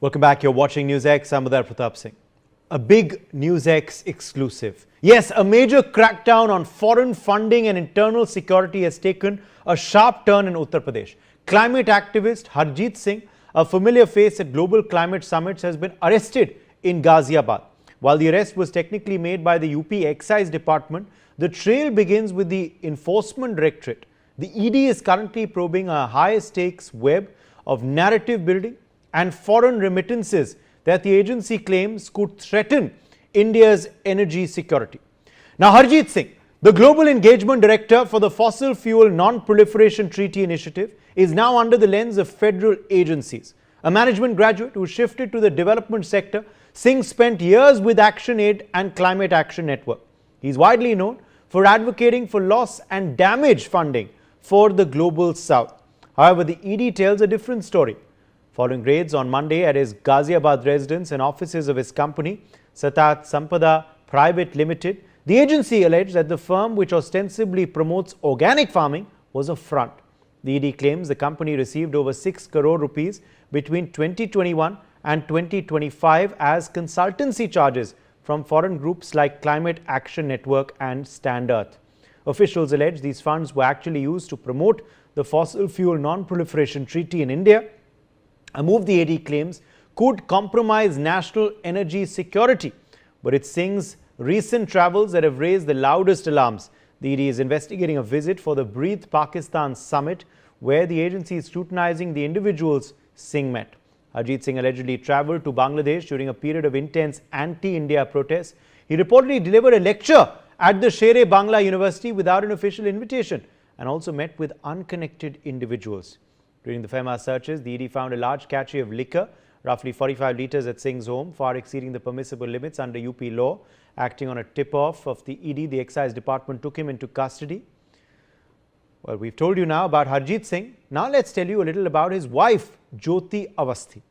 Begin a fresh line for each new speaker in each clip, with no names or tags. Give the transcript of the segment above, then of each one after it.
Welcome back. You're watching NewsX. I'm Pratap Singh. A big NewsX exclusive. Yes, a major crackdown on foreign funding and internal security has taken a sharp turn in Uttar Pradesh. Climate activist Harjeet Singh, a familiar face at global climate summits, has been arrested in Ghaziabad. While the arrest was technically made by the UP Excise Department, the trail begins with the Enforcement Directorate. The ED is currently probing a high-stakes web of narrative building and foreign remittances that the agency claims could threaten India's energy security. Now, Harjeet Singh, the Global Engagement Director for the Fossil Fuel Non-Proliferation Treaty Initiative, is now under the lens of federal agencies. A management graduate who shifted to the development sector, Singh spent years with Action Aid and Climate Action Network. He is widely known for advocating for loss and damage funding for the Global South. However, the ED tells a different story. Following raids on Monday at his Ghaziabad residence and offices of his company, Satat Sampada Private Limited, the agency alleged that the firm, which ostensibly promotes organic farming, was a front. The ED claims the company received over 6 crore rupees between 2021 and 2025 as consultancy charges from foreign groups like Climate Action Network and Stand Earth. Officials allege these funds were actually used to promote the Fossil Fuel Non-Proliferation Treaty in India, a move the AD claims could compromise national energy security. But it's Singh's recent travels that have raised the loudest alarms. The ED is investigating a visit for the Breathe Pakistan summit, where the agency is scrutinizing the individuals Singh met. Harjeet Singh allegedly travelled to Bangladesh during a period of intense anti-India protests. He reportedly delivered a lecture at the Sher-e-Bangla University without an official invitation and also met with unconnected individuals. During the FEMA searches, the ED found a large cache of liquor, roughly 45 litres at Singh's home, far exceeding the permissible limits under UP law. Acting on a tip-off of the ED, the Excise Department took him into custody. Well, we've told you now about Harjeet Singh. Now let's tell you a little about his wife, Joti Aasti.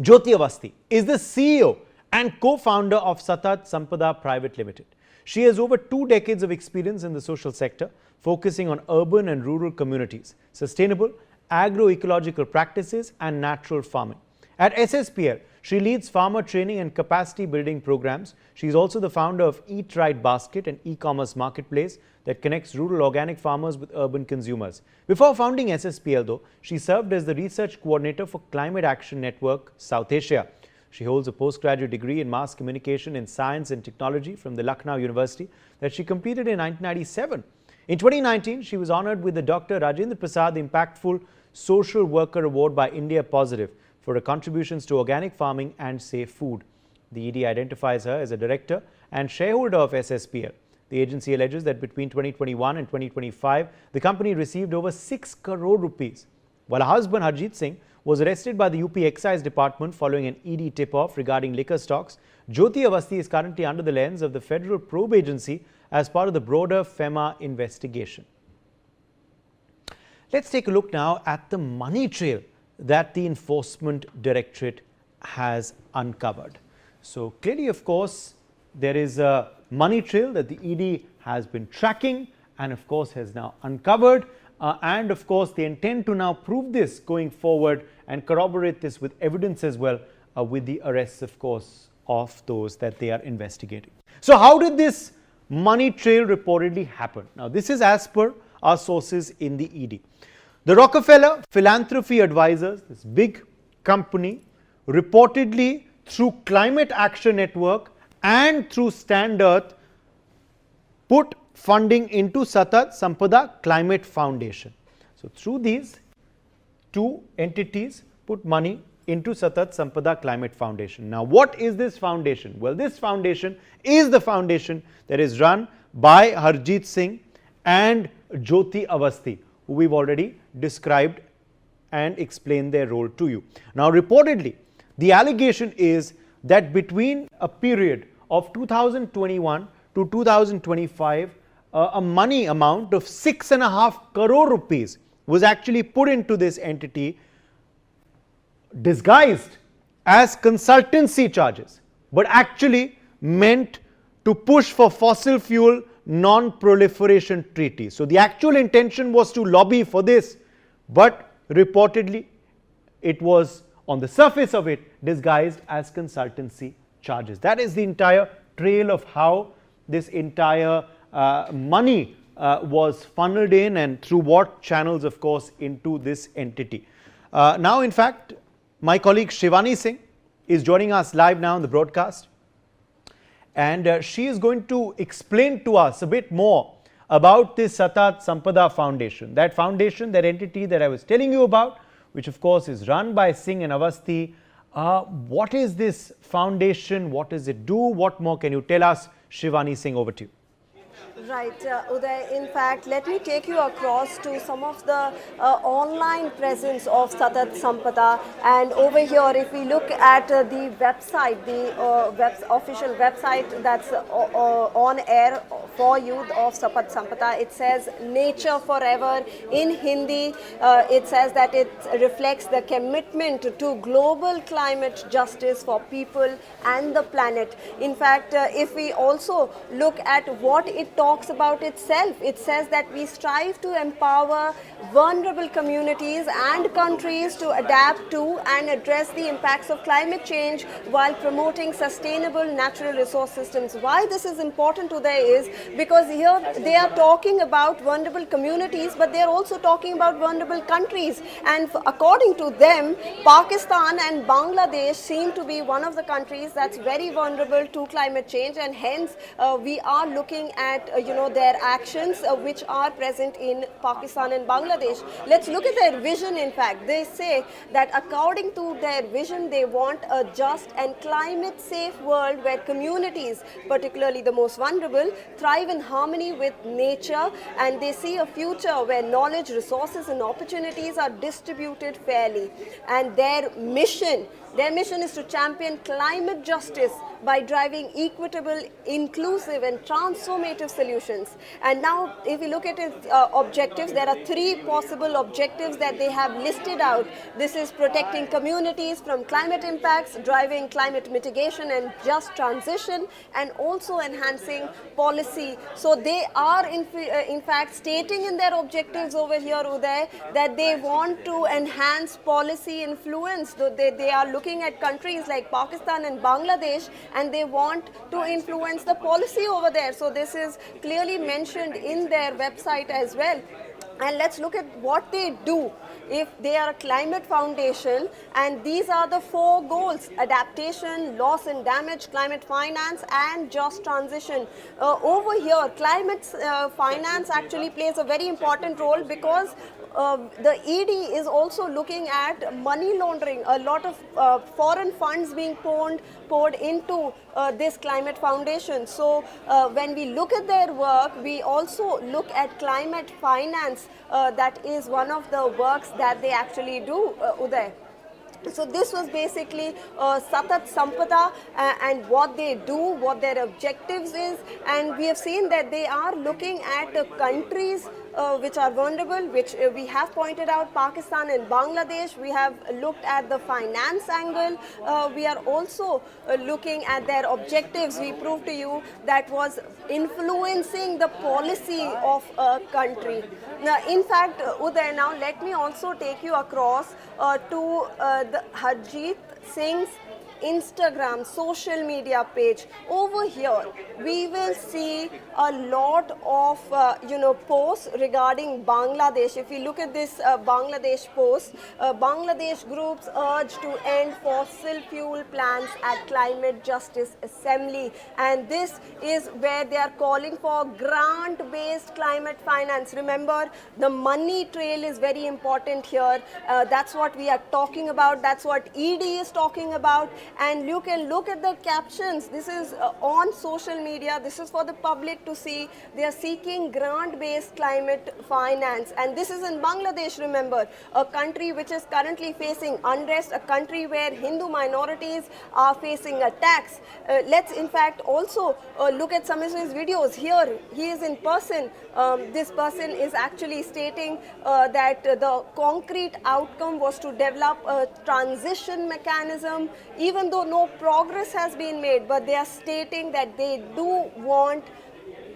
Joti Aasti is the CEO and co-founder of Satat Sampada Private Limited. She has over 2 decades of experience in the social sector, focusing on urban and rural communities, sustainable agroecological practices and natural farming. At SSPL, she leads farmer training and capacity building programs. She is also the founder of Eat Right Basket, an e-commerce marketplace that connects rural organic farmers with urban consumers. Before founding SSPL, though, she served as the research coordinator for Climate Action Network South Asia. She holds a postgraduate degree in mass communication in science and technology from the Lucknow University that she completed in 1997. In 2019, she was honored with the Dr. Rajendra Prasad Impactful Social Worker Award by India Positive for her contributions to organic farming and safe food. The ED identifies her as a director and shareholder of SSPL. The agency alleges that between 2021 and 2025, the company received over 6 crore rupees. While her husband Harjeet Singh was arrested by the UP Excise Department following an ED tip-off regarding liquor stocks, Joti Aasti is currently under the lens of the Federal Probe Agency as part of the broader FEMA investigation. Let's take a look now at the money trail that the Enforcement Directorate has uncovered. So clearly, of course, there is a money trail that the ED has been tracking and of course has now uncovered. And of course, they intend to now prove this going forward and corroborate this with evidence as well, with the arrests, of course, of those that they are investigating. So how did this money trail reportedly happen? Now, this is as per our sources in the ED. The Rockefeller Philanthropy Advisors, this big company, reportedly through Climate Action Network and through Stand Earth, put funding into Satat Sampada Climate Foundation. So through these 2 entities, put money into Satat Sampada Climate Foundation. Now, what is this foundation? Well, this foundation is the foundation that is run by Harjeet Singh and Joti Aasti, who we've already described and explained their role to you. Now, reportedly, the allegation is that between a period of 2021 to 2025, a money amount of 6.5 crore rupees was actually put into this entity, disguised as consultancy charges, but actually meant to push for fossil fuel non-proliferation treaty. So the actual intention was to lobby for this, but reportedly it was on the surface of it disguised as consultancy charges. That is the entire trail of how this entire money was funneled in and through what channels, of course, into this entity. Now, in fact, my colleague Shivani Singh is joining us live now on the broadcast, and she is going to explain to us a bit more about this Satat Sampada Foundation, that foundation, that entity that I was telling you about, which of course is run by Singh and Aवस्थi. What is this foundation? What does it do? What more can you tell us? Shivani Singh, over to you.
Right, Uday. In fact, let me take you across to some of the online presence of Satat Sampada. And over here, if we look at the website, the official website that's on air for you of Satat Sampada, it says Nature Forever in Hindi. It says that it reflects the commitment to global climate justice for people and the planet. In fact, if we also look at what it talks about itself, it says that we strive to empower vulnerable communities and countries to adapt to and address the impacts of climate change while promoting sustainable natural resource systems. Why this is important today is because here they are talking about vulnerable communities, but they are also talking about vulnerable countries. And according to them, Pakistan and Bangladesh seem to be one of the countries that's very vulnerable to climate change, and hence we are looking at their actions which are present in Pakistan and Bangladesh. Let's look at their vision. In fact, they say that according to their vision, they want a just and climate safe world where communities, particularly the most vulnerable, thrive in harmony with nature, and they see a future where knowledge, resources and opportunities are distributed fairly. And their mission is to champion climate justice by driving equitable, inclusive and transformative solutions. And now if we look at its objectives, there are 3 possible objectives that they have listed out. This is protecting communities from climate impacts, driving climate mitigation and just transition, and also enhancing policy. So they are in fact stating in their objectives over here, Uday, that they want to enhance policy influence. They are looking at countries like Pakistan and Bangladesh, and they want to influence the policy over there. So this is clearly mentioned in their website as well. And let's look at what they do. If they are a climate foundation, and these are the 4 goals: adaptation, loss and damage, climate finance and just transition. Over here, climate finance actually plays a very important role because the ED is also looking at money laundering. A lot of foreign funds being poured into this climate foundation. So when we look at their work, we also look at climate finance. That is one of the works that they actually do, Uday. So this was basically Satat Sampada and what they do, what their objectives is, and we have seen that they are looking at countries which are vulnerable, which we have pointed out, Pakistan and Bangladesh. We have looked at the finance angle. We are also looking at their objectives. We proved to you that was influencing the policy of a country. Now, in fact, Uday, now let me also take you across to the Harjeet Singh's Instagram social media page. Over here we will see a lot of posts regarding Bangladesh. If you look at this Bangladesh post, Bangladesh groups urge to end fossil fuel plants at Climate Justice Assembly, and this is where they are calling for grant-based climate finance. Remember, the money trail is very important here. That's what we are talking about. That's what ED is talking about. And you can look at the captions. This is on social media. This is for the public to see. They are seeking grant-based climate finance. And this is in Bangladesh, remember, a country which is currently facing unrest, a country where Hindu minorities are facing attacks. Let's in fact also look at some of his videos. Here he is in person. This person is actually stating that the concrete outcome was to develop a transition mechanism, even though no progress has been made, but they are stating that they do want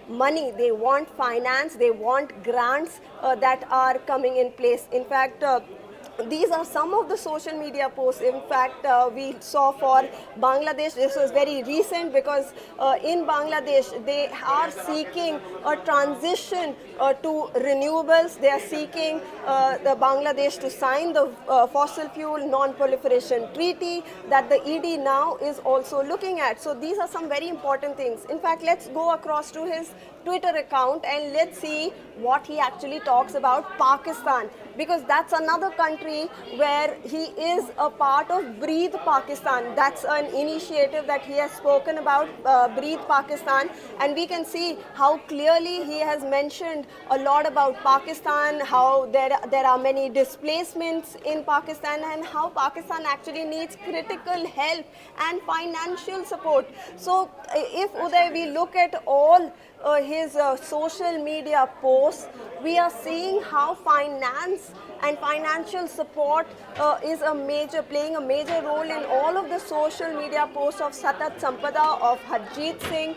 money, they want finance, they want grants that are coming in place. In fact, these are some of the social media posts. In fact, we saw for Bangladesh, this was very recent because in Bangladesh, they are seeking a transition to renewables. They are seeking the Bangladesh to sign the fossil fuel non-proliferation treaty that the ED now is also looking at. So these are some very important things. In fact, let's go across to his Twitter account and let's see what he actually talks about Pakistan, because that's another country where he is a part of Breathe Pakistan. That's an initiative that he has spoken about, Breathe Pakistan, and we can see how clearly he has mentioned a lot about Pakistan, how there are many displacements in Pakistan, and how Pakistan actually needs critical help and financial support. So if Uday, we look at all his social media posts, we are seeing how finance and financial support is playing a major role in all of the social media posts of Satat, Sampada, of Harjeet Singh,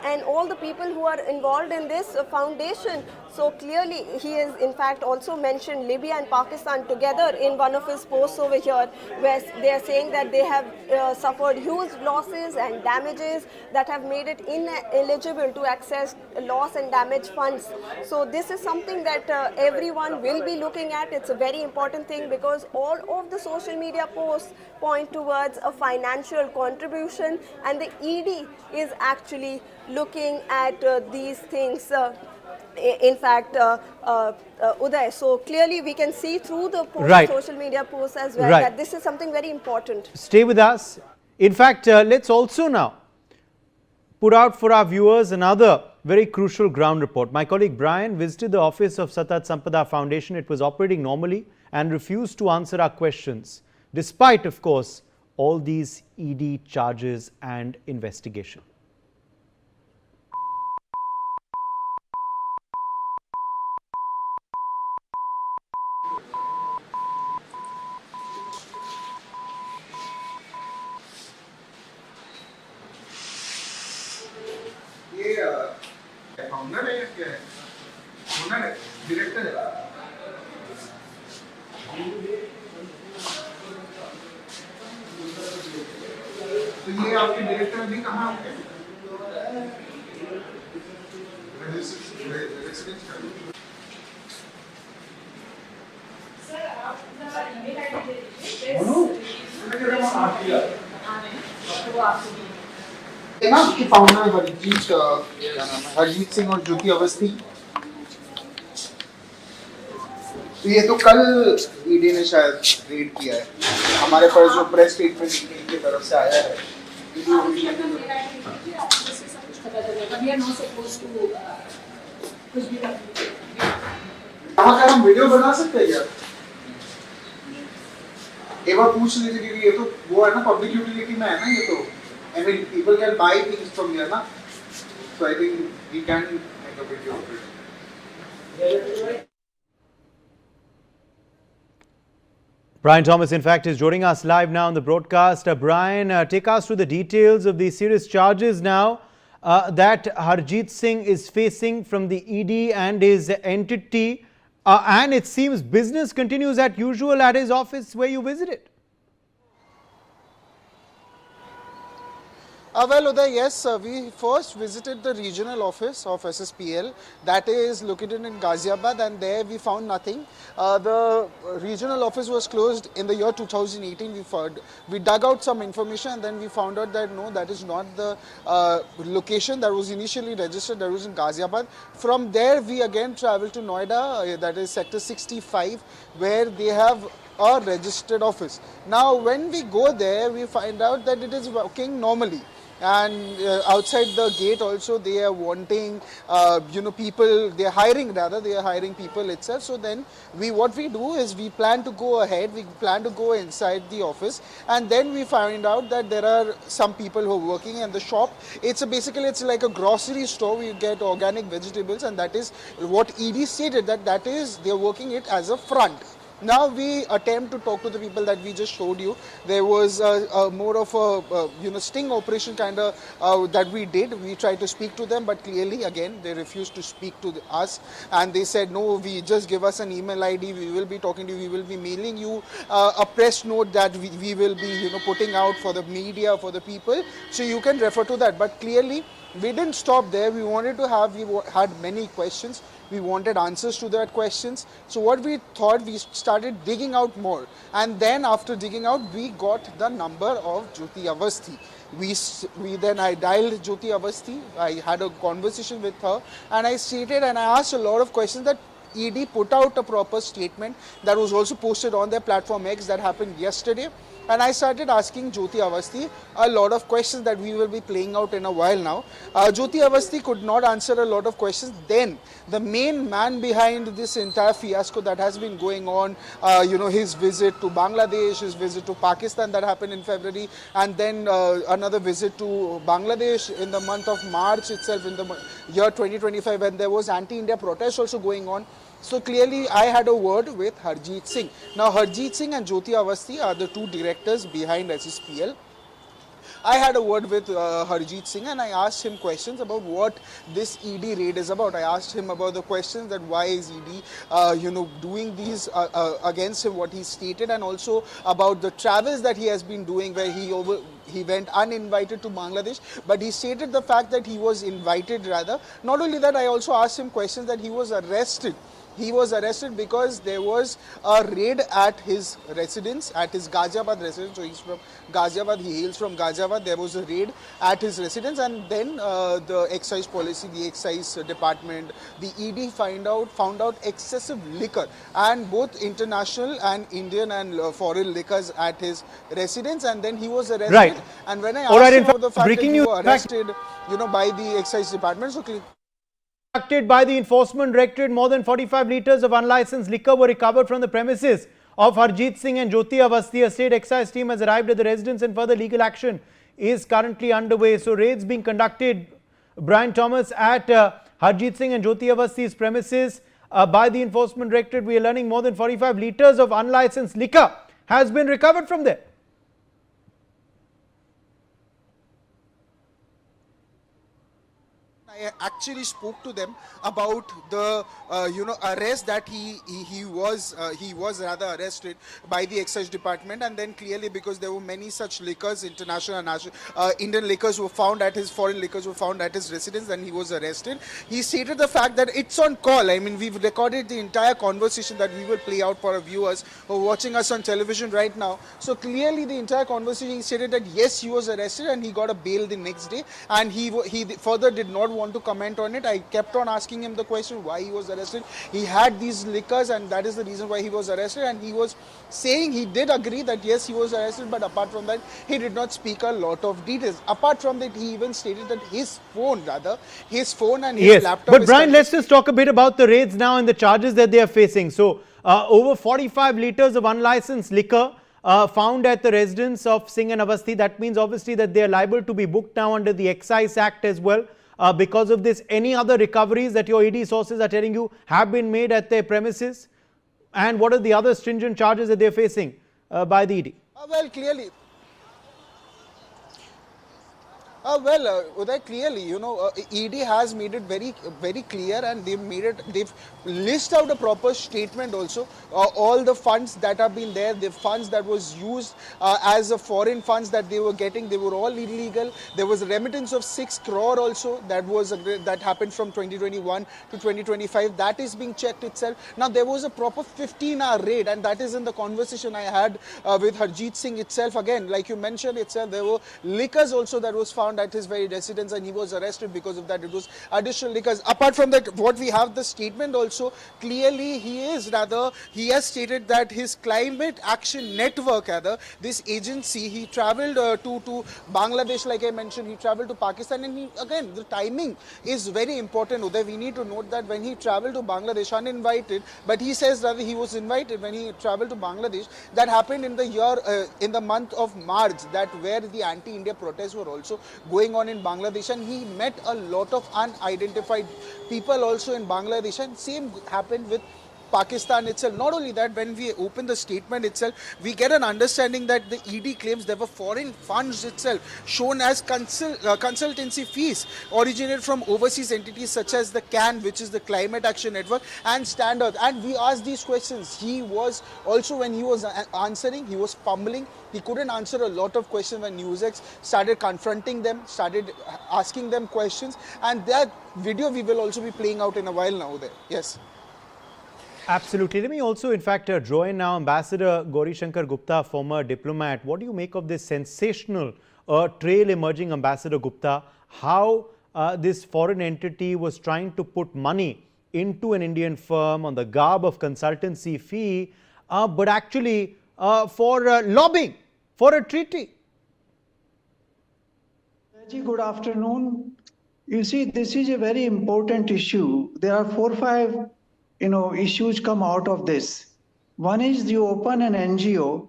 and all the people who are involved in this foundation. So clearly, he has in fact also mentioned Libya and Pakistan together in one of his posts over here, where they are saying that they have suffered huge losses and damages that have made it ineligible to access loss and damage funds. So this is something that everyone will be looking at. It's a very important thing because all of the social media posts point towards a financial contribution, and the ED is actually looking at these things. In fact, Uday, so clearly we can see through the social media posts as well that this is something very important.
Stay with us. In fact, let's also now put out for our viewers another very crucial ground report. My colleague Brian visited the office of Satat Sampada Foundation. It was operating normally and refused to answer our questions, despite, of course, all these ED charges and investigation.
Founder है या क्या है? Owner है, director है। तो ये आपके director अभी कहाँ होंगे? रेसिडेंस का।
सर आप अपना ईमेल आईडी दे दीजिए। वो आपको
ना कि फाउंडर हरजीत सिंह और ज्योति अवस्थी, तो ये तो कल ईडी ने शायद रेड किया है। हमारे पास जो प्रेस स्टेटमेंट की तरफ से आया है, यहाँ का हम वीडियो बना सकते हैं क्या? एक बार पूछ लीजिए, क्योंकि ये तो वो है ना, पब्लिक यूटिलिटी में है ना ये तो। I mean, people can buy things from here, na? So I think we can make a video of it.
Brian Thomas, in fact, is joining us live now on the broadcast. Brian, take us through the details of these serious charges now that Harjeet Singh is facing from the ED and his entity. And it seems business continues as usual at his office where you visited.
Well, Uday, yes, we first visited the regional office of SSPL that is located in Ghaziabad, and there we found nothing. The regional office was closed in the year 2018. We dug out some information and then we found out that no, that is not the location that was initially registered, that was in Ghaziabad. From there we again traveled to Noida, that is sector 65, where they have a registered office. Now when we go there, we find out that it is working normally. And outside the gate also they are wanting, people, they are hiring people itself. So then what we do is we plan to go ahead, we plan to go inside the office, and then we find out that there are some people who are working in the shop. It's like a grocery store. We get organic vegetables, and that is what ED stated, that is, they are working it as a front. Now we attempt to talk to the people that we just showed you. There was more of a sting operation kind of that we did. We tried to speak to them, but clearly again they refused to speak to us, and they said no. We just give us an email ID. We will be talking to you. We will be mailing you a press note that we will be putting out for the media, for the people, so you can refer to that. But clearly we didn't stop there. We wanted to have, had many questions. We wanted answers to that questions. So what we thought, we started digging out more. And then after digging out, we got the number of Joti Aasti. I dialed Joti Aasti. I had a conversation with her, and I stated and I asked a lot of questions. That ED put out a proper statement that was also posted on their platform X, that happened yesterday. And I started asking Joti Aasti a lot of questions that we will be playing out in a while now. Joti Aasti could not answer a lot of questions. Then the main man behind this entire fiasco that has been going on, his visit to Bangladesh, his visit to Pakistan that happened in February, and then another visit to Bangladesh in the month of March itself, in the year 2025, when there was anti-India protest also going on. So clearly I had a word with Harjeet Singh. Now Harjeet Singh and Joti Aasti are the two directors behind SSPL. I had a word with Harjeet Singh, and I asked him questions about what this ED raid is about. I asked him about the questions that why is ED doing these against him, what he stated, and also about the travels that he has been doing, where he went uninvited to Bangladesh, but he stated the fact that he was invited rather. Not only that, I also asked him questions that he was arrested. He was arrested because there was a raid at his residence, at his Ghaziabad residence. So he's from Ghaziabad, he hails from Ghaziabad. There was a raid at his residence, and then the excise policy, the excise department, the ED found out excessive liquor, and both international and Indian and foreign liquors at his residence, and then he was arrested.
Right.
And when I asked him about the fact that
breaking
you
news,
were arrested, by the excise department, so
conducted by the Enforcement Directorate, more than 45 litres of unlicensed liquor were recovered from the premises of Harjeet Singh and Joti Aasti. A state excise team has arrived at the residence, and further legal action is currently underway. So raids being conducted, Brian Thomas, at Harjeet Singh and Joti Awasti's premises by the Enforcement Directorate. We are learning more than 45 litres of unlicensed liquor has been recovered from there.
I actually spoke to them about the arrest that he was rather arrested by the excise department, and then clearly because there were many such liquors, international and national, Indian liquors were found at his, foreign liquors were found at his residence, and he was arrested. He stated the fact that it's on call. I mean, we've recorded the entire conversation that we will play out for our viewers who are watching us on television right now. So clearly the entire conversation, he stated that yes, he was arrested and he got a bail the next day, and he further did not want to comment on it. I kept on asking him the question why he was arrested. He had these liquors, and that is the reason why he was arrested, and he was saying he did agree that yes, he was arrested, but apart from that he did not speak a lot of details. Apart from that, he even stated that his phone and his laptop.
But Brian, let's just talk a bit about the raids now and the charges that they are facing. So over 45 litres of unlicensed liquor found at the residence of Singh and Aasti. That means obviously that they are liable to be booked now under the Excise Act as well. Because of this, any other recoveries that your ED sources are telling you have been made at their premises? And what are the other stringent charges that they are facing by the ED?
Well, clearly. Uday, clearly, ED has made it very clear, and they've listed out a proper statement also. All the funds that have been there, the funds that was used as a foreign funds that they were getting, they were all illegal. There was a remittance of 6 crore also that happened from 2021 to 2025. That is being checked itself. Now, there was a proper 15-hour raid, and that is in the conversation I had with Harjeet Singh itself. Again, like you mentioned itself, there were liquors also that was found at his very residence, and he was arrested because of that. It was additional liquors. Apart from that, what we have the statement also, clearly he has stated that his Climate Action Network, this agency, he travelled to Bangladesh, like I mentioned, he travelled to Pakistan, and again, the timing is very important, Uday. We need to note that when he travelled to Bangladesh uninvited, but he says that he was invited when he travelled to Bangladesh. That happened in the year, in the month of March, that where the anti-India protests were also going on in Bangladesh, and he met a lot of unidentified people also in Bangladesh, and same happened with Pakistan itself. Not only that, when we open the statement itself, we get an understanding that the ED claims there were foreign funds itself shown as consultancy fees originated from overseas entities such as the CAN, which is the Climate Action Network, and Standard. And we asked these questions. He was also, when he was answering, he was fumbling. He couldn't answer a lot of questions when NewsX started confronting them, started asking them questions. And that video we will also be playing out in a while now there. Yes.
Absolutely. Let me also, in fact, join now Ambassador Gauri Shankar Gupta, former diplomat. What do you make of this sensational trail emerging, Ambassador Gupta? How this foreign entity was trying to put money into an Indian firm on the garb of consultancy fee, but actually for lobbying for a treaty.
Good afternoon. You see, this is a very important issue. There are 4 or 5, issues come out of this. One is you open an NGO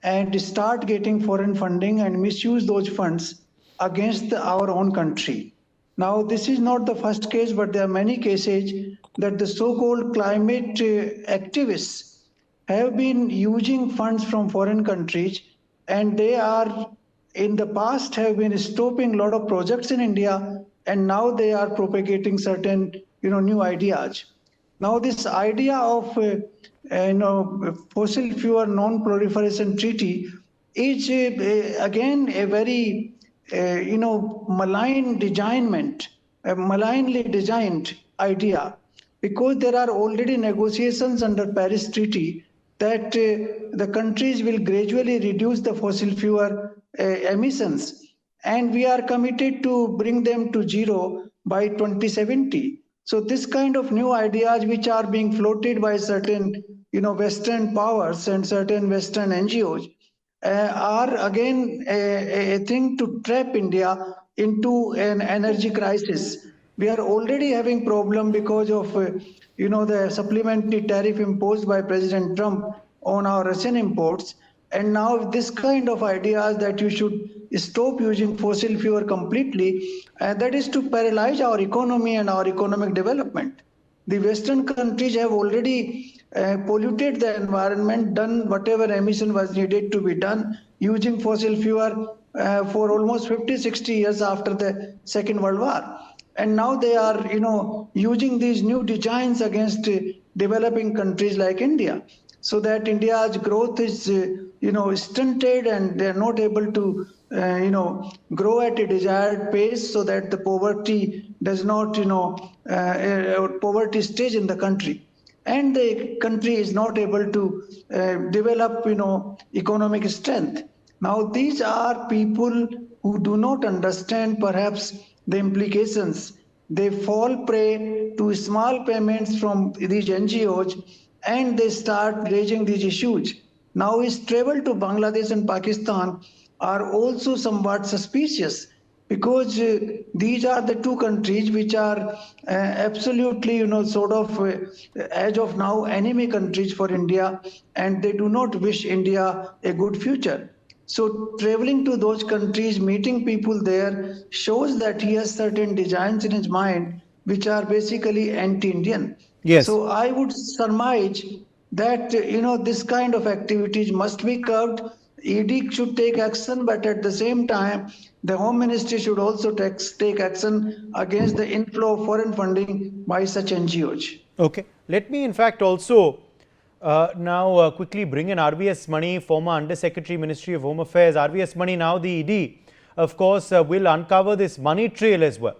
and start getting foreign funding and misuse those funds against our own country. Now, this is not the first case, but there are many cases that the so-called climate activists have been using funds from foreign countries, and they are in the past have been stopping a lot of projects in India, and now they are propagating certain new ideas. Now this idea of fossil fuel non-proliferation treaty is again a very malignly designed idea, because there are already negotiations under Paris Treaty that the countries will gradually reduce the fossil fuel emissions, and we are committed to bring them to zero by 2070. So this kind of new ideas which are being floated by certain Western powers and certain Western NGOs are again a thing to trap India into an energy crisis. We are already having problem because of the supplementary tariff imposed by President Trump on our Russian imports. And now this kind of ideas that you should stop using fossil fuel completely, that is to paralyze our economy and our economic development. The Western countries have already polluted the environment, done whatever emission was needed to be done using fossil fuel for almost 50, 60 years after the Second World War. And now they are, using these new designs against developing countries like India, so that India's growth is, stunted, and they're not able to, grow at a desired pace, so that the poverty does not, poverty stays in the country, and the country is not able to develop, economic strength. Now, these are people who do not understand perhaps the implications. They fall prey to small payments from these NGOs, and they start raising these issues. Now his travel to Bangladesh and Pakistan are also somewhat suspicious, because these are the two countries which are absolutely, as of now, enemy countries for India, and they do not wish India a good future. So traveling to those countries, meeting people there, shows that he has certain designs in his mind which are basically anti-Indian.
Yes.
So I would surmise that this kind of activities must be curbed. ED should take action, but at the same time, the Home Ministry should also take action against the inflow of foreign funding by such NGOs.
Okay. Let me, in fact, also now quickly bring in RVS Mani, former Under Secretary, Ministry of Home Affairs. RVS Mani, now the ED, of course, will uncover this money trail as well.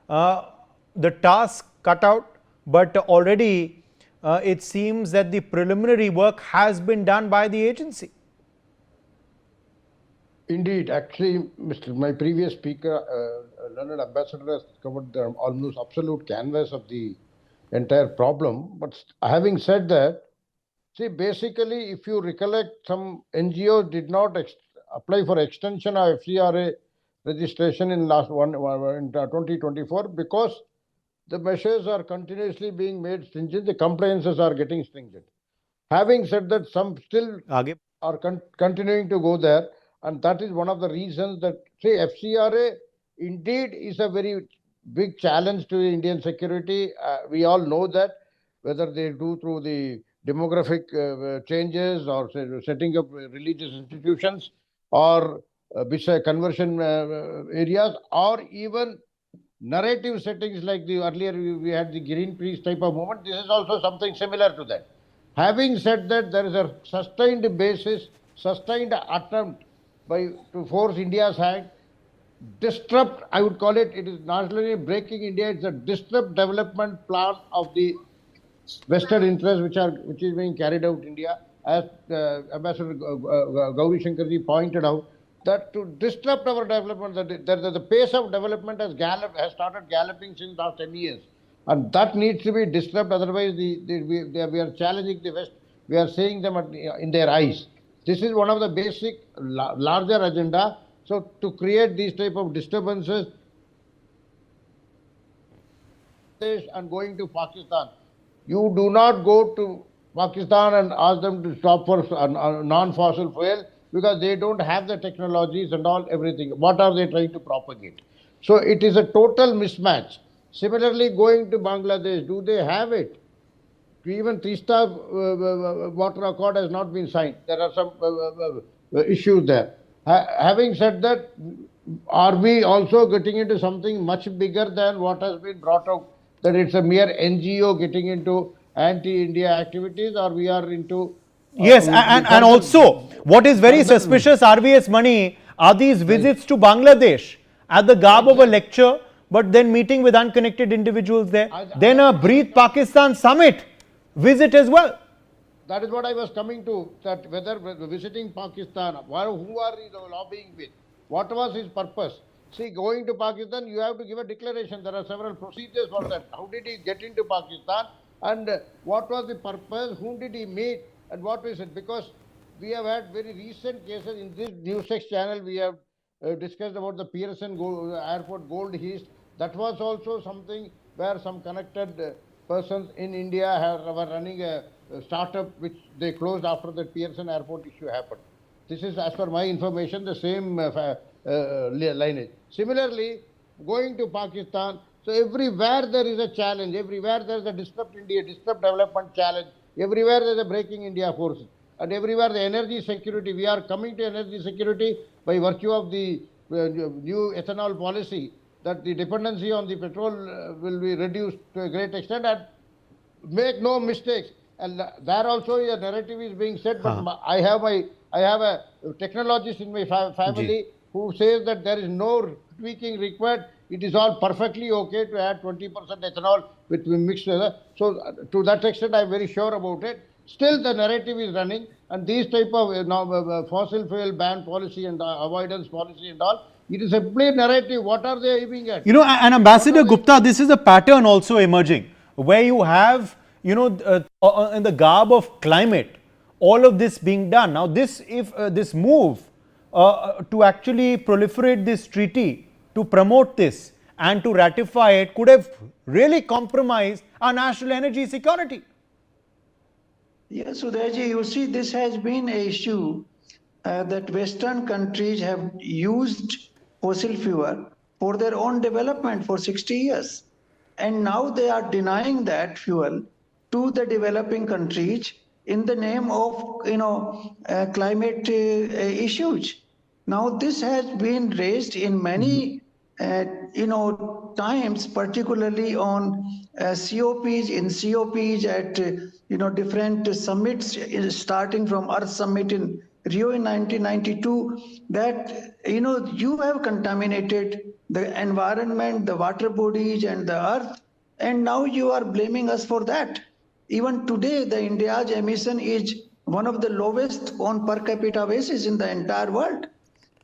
The task cut out, but already it seems that the preliminary work has been done by the agency.
Indeed, actually, my previous speaker, Learned Ambassador, has covered the almost absolute canvas of the entire problem. But having said that, see, basically, if you recollect, some NGOs did not apply for extension of FCRA registration in in 2024, because the measures are continuously being made stringent, the compliances are getting stringent. Having said that, some still are continuing to go there, and that is one of the reasons that, say, FCRA indeed is a very big challenge to Indian security. We all know that. whether they do through the demographic changes or setting up religious institutions or conversion areas, or even narrative settings like the earlier we had the green peace type of movement. This is also something similar to that. Having said that, there is a sustained basis, sustained attempt to force India's hand, disrupt, I would call it, it is not only breaking India, it's a disrupt development plan of the vested interests which is being carried out in India. As Ambassador Gauri Shankarji pointed out, that to disrupt our development, the pace of development has started galloping since last 10 years. And that needs to be disrupted, otherwise we are challenging the West, we are seeing them in their eyes. This is one of the basic larger agenda. So to create these type of disturbances and going to Pakistan, you do not go to Pakistan and ask them to stop for non-fossil fuel, because they don't have the technologies and all, everything. What are they trying to propagate? So it is a total mismatch. Similarly, going to Bangladesh, do they have it? Even Tista Water Accord has not been signed. There are some issues there. Having said that, are we also getting into something much bigger than what has been brought out, that it's a mere NGO getting into anti-India activities, or we are into...
Yes, and also, what is very suspicious, RVS Mani, are these visits to Bangladesh at the garb of a lecture, but then meeting with unconnected individuals there. Then a Breathe Pakistan summit visit as well.
That is what I was coming to, that whether visiting Pakistan, who are you lobbying with? What was his purpose? See, going to Pakistan, you have to give a declaration. There are several procedures for that. How did he get into Pakistan? And what was the purpose? Whom did he meet? And what is it? Because we have had very recent cases in this NewsX channel. We have discussed about the Pearson Airport gold heist. That was also something where some connected persons in India were running a startup which they closed after the Pearson Airport issue happened. This is, as per my information, the same lineage. Similarly, going to Pakistan, so everywhere there is a challenge, everywhere there is a disrupt India, disrupt development challenge, everywhere there is a breaking India force, and everywhere the energy security, we are coming to energy security by virtue of the new ethanol policy, that the dependency on the petrol will be reduced to a great extent. And make no mistakes, and there also a narrative is being said, but I have a technologist in my family who says that there is no tweaking required. It is all perfectly okay to add 20% ethanol with mixed together. So to that extent, I am very sure about it. Still, the narrative is running, and these type of fossil fuel ban policy and avoidance policy and all, it is simply a narrative. What are they aiming at?
You know, and Ambassador Gupta, this is a pattern also emerging, where you have, you know, in the garb of climate, all of this being done. Now, this move to actually proliferate this treaty, to promote this and to ratify it, could have really compromised our national energy security.
Yes, Udayji, you see, this has been an issue that Western countries have used fossil fuel for their own development for 60 years. And now they are denying that fuel to the developing countries in the name of, climate issues. Now, this has been raised in many, times, particularly on COPs at, different summits, starting from Earth Summit in Rio in 1992, that, you have contaminated the environment, the water bodies and the earth, and now you are blaming us for that. Even today, the India's emission is one of the lowest on per capita basis in the entire world.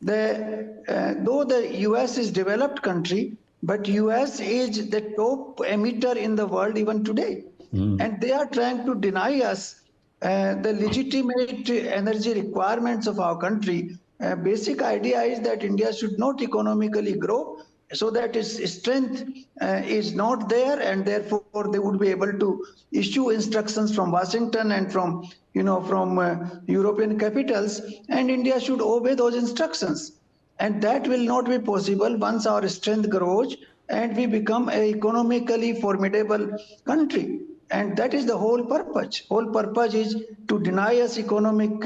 Though the US is developed country, but US is the top emitter in the world even today. And they are trying to deny us the legitimate energy requirements of our country. Basic idea is that India should not economically grow, so that its strength is not there, and therefore they would be able to issue instructions from Washington and from European capitals, and India should obey those instructions. And that will not be possible once our strength grows and we become an economically formidable country. And that is the whole purpose. Whole purpose is to deny us economic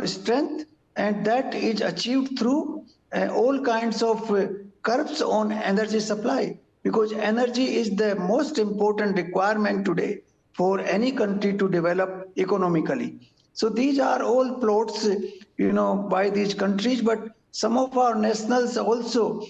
strength, and that is achieved through all kinds of curbs on energy supply, because energy is the most important requirement today for any country to develop economically. So these are all plots, by these countries, but some of our nationals also,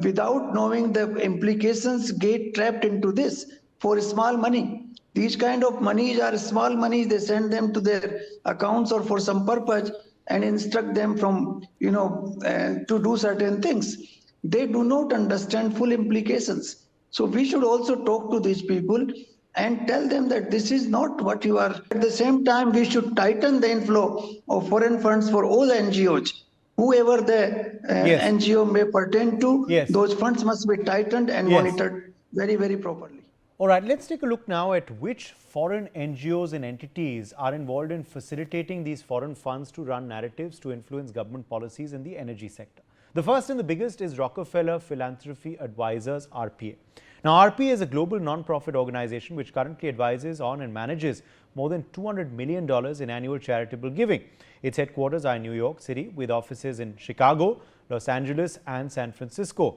without knowing the implications, get trapped into this for small money. These kind of monies are small monies. They send them to their accounts or for some purpose and instruct them from, to do certain things. They do not understand full implications. So we should also talk to these people and tell them that this is not what you are. At the same time, we should tighten the inflow of foreign funds for all NGOs. Whoever the
Yes.
NGO may pertain to,
Yes.
those funds must be tightened and
Yes.
monitored very, very properly.
All right, let's take a look now at which foreign NGOs and entities are involved in facilitating these foreign funds to run narratives to influence government policies in the energy sector. The first and the biggest is Rockefeller Philanthropy Advisors, RPA. Now, RPA is a global non-profit organization which currently advises on and manages more than $200 million in annual charitable giving. Its headquarters are in New York City, with offices in Chicago, Los Angeles, and San Francisco.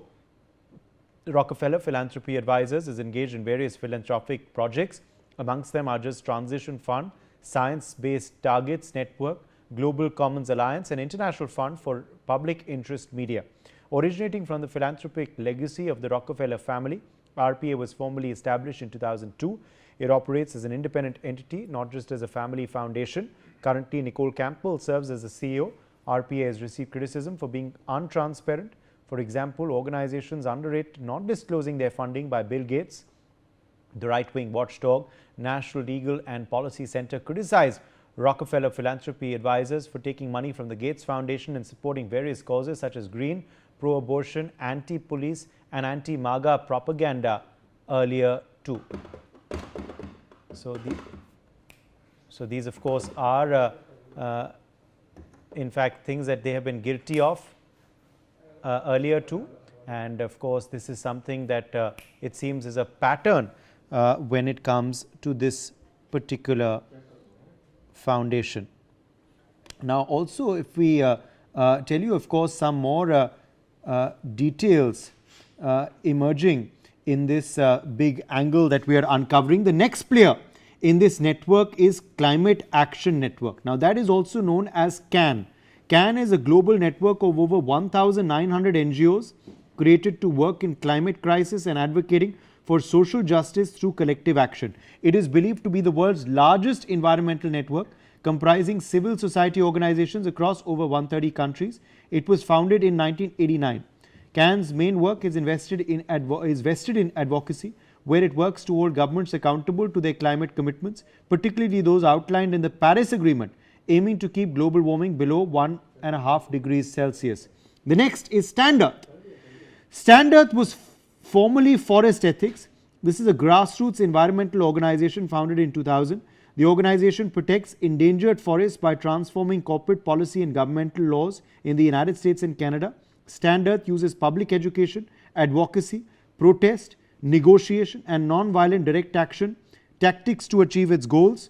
Rockefeller Philanthropy Advisors is engaged in various philanthropic projects. Amongst them are just Transition Fund, Science-Based Targets Network, Global Commons Alliance, and International Fund for Public Interest Media. Originating from the philanthropic legacy of the Rockefeller family, RPA was formally established in 2002. It operates as an independent entity, not just as a family foundation. Currently, Nicole Campbell serves as the CEO. RPA has received criticism for being untransparent. For example, organizations underrate not disclosing their funding by Bill Gates. The right-wing watchdog National Legal and Policy Center criticized Rockefeller Philanthropy Advisors for taking money from the Gates Foundation and supporting various causes such as green, pro-abortion, anti-police and anti-MAGA propaganda earlier too. So these of course are in fact things that they have been guilty of earlier too, and of course this is something that it seems is a pattern when it comes to this particular foundation. Now also, if we tell you of course some more details emerging in this big angle that we are uncovering, the next player in this network is Climate Action Network. Now that is also known as CAN. CAN is a global network of over 1,900 NGOs created to work in climate crisis and advocating for social justice through collective action. It is believed to be the world's largest environmental network, comprising civil society organizations across over 130 countries. It was founded in 1989. CAN's main work is vested in advocacy, where it works to hold governments accountable to their climate commitments, particularly those outlined in the Paris Agreement, aiming to keep global warming below 1.5 degrees Celsius. The next is Stand Earth. Stand Earth was formerly Forest Ethics. This is a grassroots environmental organization founded in 2000. The organization protects endangered forests by transforming corporate policy and governmental laws in the United States and Canada. Stand Earth uses public education, advocacy, protest, negotiation, and non-violent direct action tactics to achieve its goals.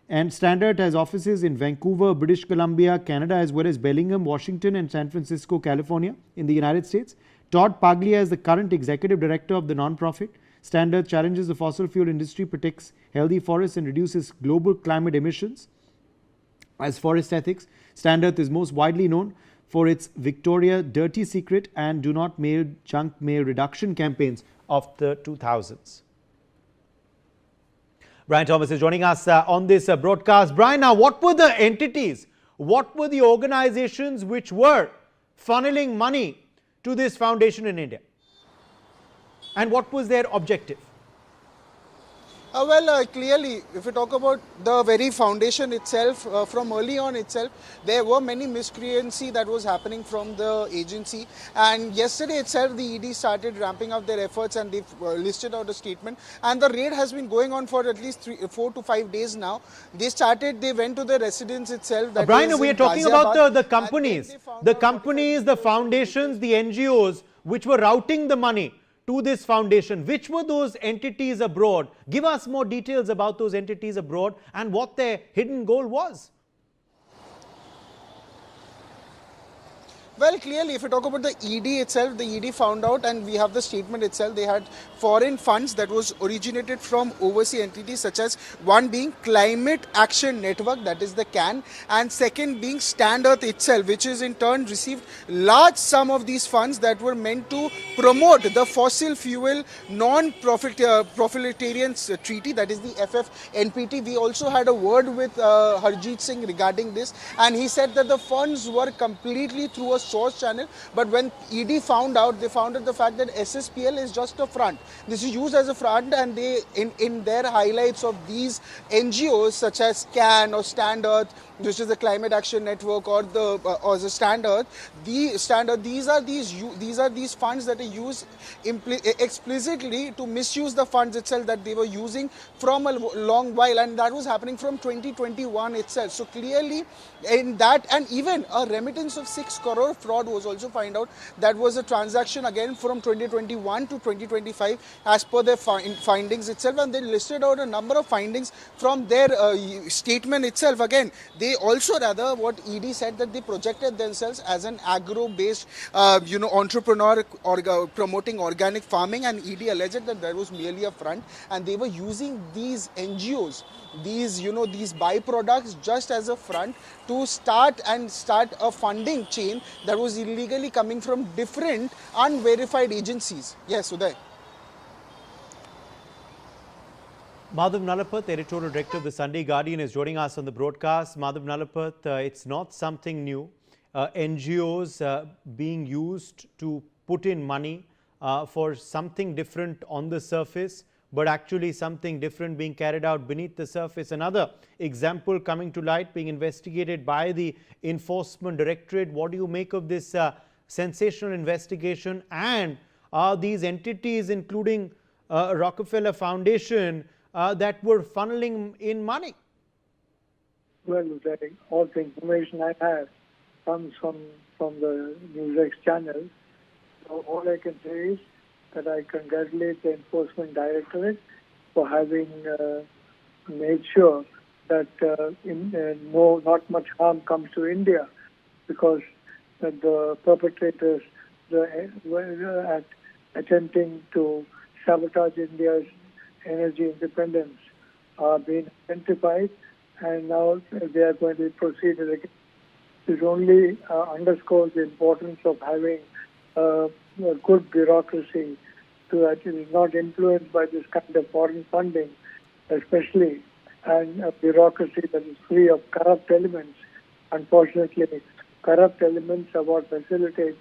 And Stand Earth has offices in Vancouver, British Columbia, Canada, as well as Bellingham, Washington, and San Francisco, California, in the United States. Todd Paglia is the current executive director of the nonprofit. Stand Earth challenges the fossil fuel industry, protects healthy forests, and reduces global climate emissions. As Forest Ethics, Stand Earth is most widely known for its Victoria Dirty Secret and Do Not Mail Junk Mail reduction campaigns of the 2000s. Brian Thomas is joining us on this broadcast. Brian, now what were the entities, what were the organizations which were funneling money to this foundation in India? And what was their objective?
Clearly, if we talk about the very foundation itself, from early on itself, there were many miscreancy that was happening from the agency. And yesterday itself, the ED started ramping up their efforts and they've listed out a statement. And the raid has been going on for at least 4 to 5 days now. They went to the residence itself. That
Brian, we are talking about the companies, the foundations, the NGOs which were routing the money to this foundation. Which were those entities abroad? Give us more details about those entities abroad and what their hidden goal was.
Well, clearly, if you talk about the ED itself, the ED found out, and we have the statement itself, they had foreign funds that was originated from overseas entities, such as one being Climate Action Network, that is the CAN, and second being Stand Earth itself, which is in turn received large sum of these funds that were meant to promote the fossil fuel non-profiteering treaty, that is the FF-NPT. We also had a word with Harjeet Singh regarding this, and he said that the funds were completely through a source channel, but when ED found out, they found out the fact that SSPL is just a front. This is used as a front, and they in their highlights of these NGOs such as CAN or Stand Earth, which is the Climate Action Network, or the Stand Earth, these are these funds that are used explicitly to misuse the funds itself that they were using from a long while, and that was happening from 2021 itself. So clearly in that, and even a remittance of 6 crore fraud was also found out. That was a transaction again from 2021 to 2025 as per their findings itself, and they listed out a number of findings from their statement itself. Again, they also, rather, what ED said, that they projected themselves as an agro-based, entrepreneur promoting organic farming, and ED alleged that there was merely a front, and they were using these NGOs, these byproducts, just as a front to start a funding chain that was illegally coming from different unverified agencies. Yes, Uday.
Madhav Nalapat, editorial director of the Sunday Guardian, is joining us on the broadcast. Madhav Nalapat, it's not something new. NGOs being used to put in money for something different on the surface, but actually something different being carried out beneath the surface. Another example coming to light, being investigated by the Enforcement Directorate. What do you make of this sensational investigation? And are these entities, including Rockefeller Foundation, that were funneling in money?
Well, all the information I have comes from the NewsX channel. So all I can say is that I congratulate the Enforcement Directorate for having made sure that not much harm comes to India, because the perpetrators were attempting to sabotage India's energy independence are being identified, and now they are going to proceed again. This only underscores the importance of having a good bureaucracy so that it is not influenced by this kind of foreign funding, especially, and a bureaucracy that is free of corrupt elements. Unfortunately, corrupt elements are what facilitates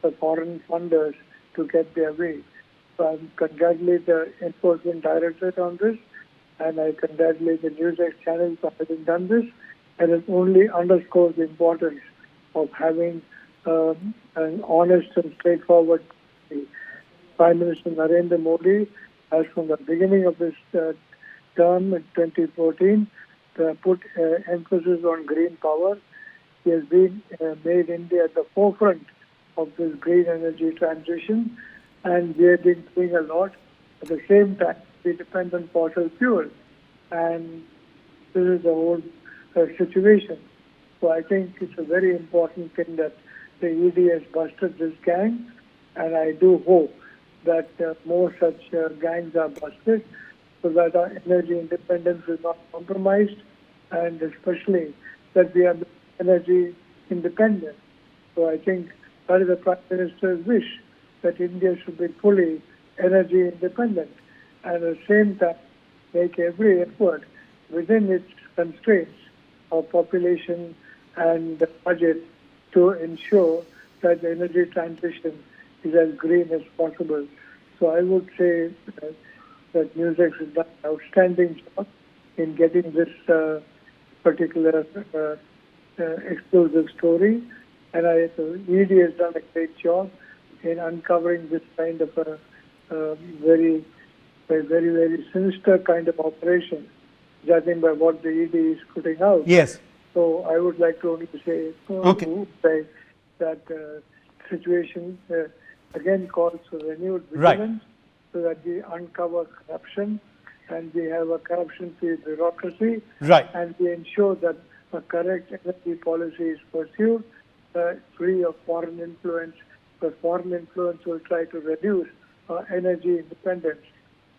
the foreign funders to get their way. So I congratulate the Enforcement Directorate on this, and I congratulate the NewsX channel for having done this, and it only underscores the importance of having an honest and straightforward policy. Prime Minister Narendra Modi has, from the beginning of this term in 2014, put emphasis on green power. He has been made India at the forefront of this green energy transition, and we have been doing a lot. At the same time, we depend on fossil fuels, and this is the whole situation. So I think it's a very important thing that the ED has busted this gang, and I do hope that more such gangs are busted so that our energy independence is not compromised, and especially that we are energy independent. So I think that is the Prime Minister's wish, that India should be fully energy independent, and at the same time make every effort within its constraints of population and the budget to ensure that the energy transition is as green as possible. So I would say that NewsX has done an outstanding job in getting this particular exclusive story, and the ED has done a great job in uncovering this kind of a very sinister kind of operation, judging by what the ED is putting out.
Yes.
So I would like to only say,
Okay,
say that situation again calls for renewed
Right.
vigilance so that we uncover corruption and we have a corruption-free bureaucracy,
Right.
and we ensure that a correct energy policy is pursued, free of foreign influence, because foreign influence will try to reduce our energy independence.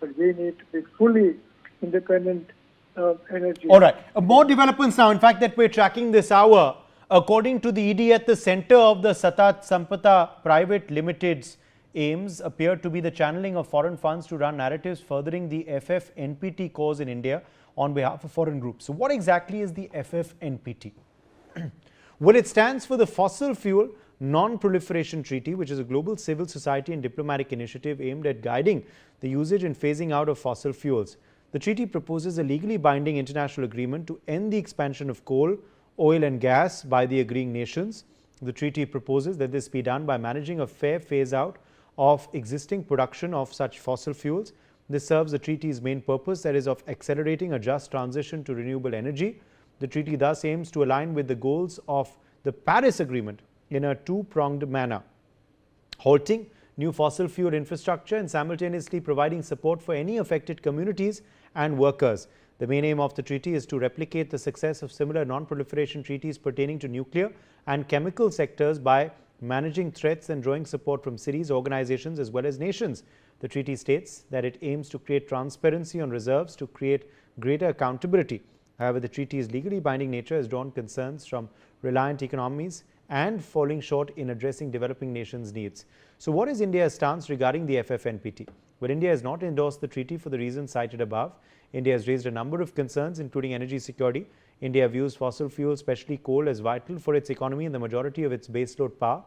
But we need to be fully independent of energy.
All right. More developments now, in fact, that we're tracking this hour. According to the ED, at the center of the Satat Sampada Private Limited's aims appear to be the channeling of foreign funds to run narratives furthering the FF-NPT cause in India on behalf of foreign groups. So what exactly is the FF-NPT? Well, it stands for the Fossil Fuel Non-Proliferation Treaty, which is a global civil society and diplomatic initiative aimed at guiding the usage and phasing out of fossil fuels. The treaty proposes a legally binding international agreement to end the expansion of coal, oil and gas by the agreeing nations. The treaty proposes that this be done by managing a fair phase out of existing production of such fossil fuels. This serves the treaty's main purpose, that is of accelerating a just transition to renewable energy. The treaty thus aims to align with the goals of the Paris Agreement in a two-pronged manner, halting new fossil fuel infrastructure and simultaneously providing support for any affected communities and workers. The main aim of the treaty is to replicate the success of similar non-proliferation treaties pertaining to nuclear and chemical sectors by managing threats and drawing support from cities, organizations as well as nations. The treaty states that it aims to create transparency on reserves to create greater accountability. However, the treaty's legally binding nature has drawn concerns from reliant economies and falling short in addressing developing nations' needs. So what is India's stance regarding the FF-NPT? Well, India has not endorsed the treaty for the reasons cited above. India has raised a number of concerns, including energy security. India views fossil fuels, especially coal, as vital for its economy and the majority of its baseload power,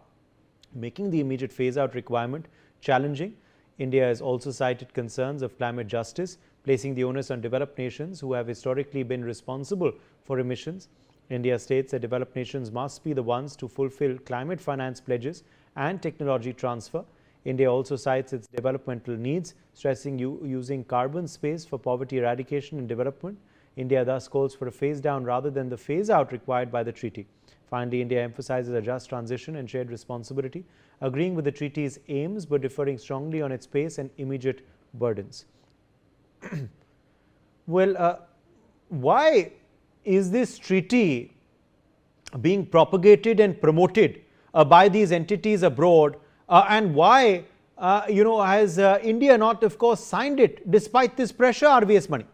making the immediate phase-out requirement challenging. India has also cited concerns of climate justice, placing the onus on developed nations who have historically been responsible for emissions. India states that developed nations must be the ones to fulfill climate finance pledges and technology transfer. India also cites its developmental needs, stressing using carbon space for poverty eradication and development. India thus calls for a phase down rather than the phase out required by the treaty. Finally, India emphasizes a just transition and shared responsibility, agreeing with the treaty's aims but differing strongly on its pace and immediate burdens. Well, why is this treaty being propagated and promoted by these entities abroad, and why has India not, of course, signed it despite this pressure, RVS Mani?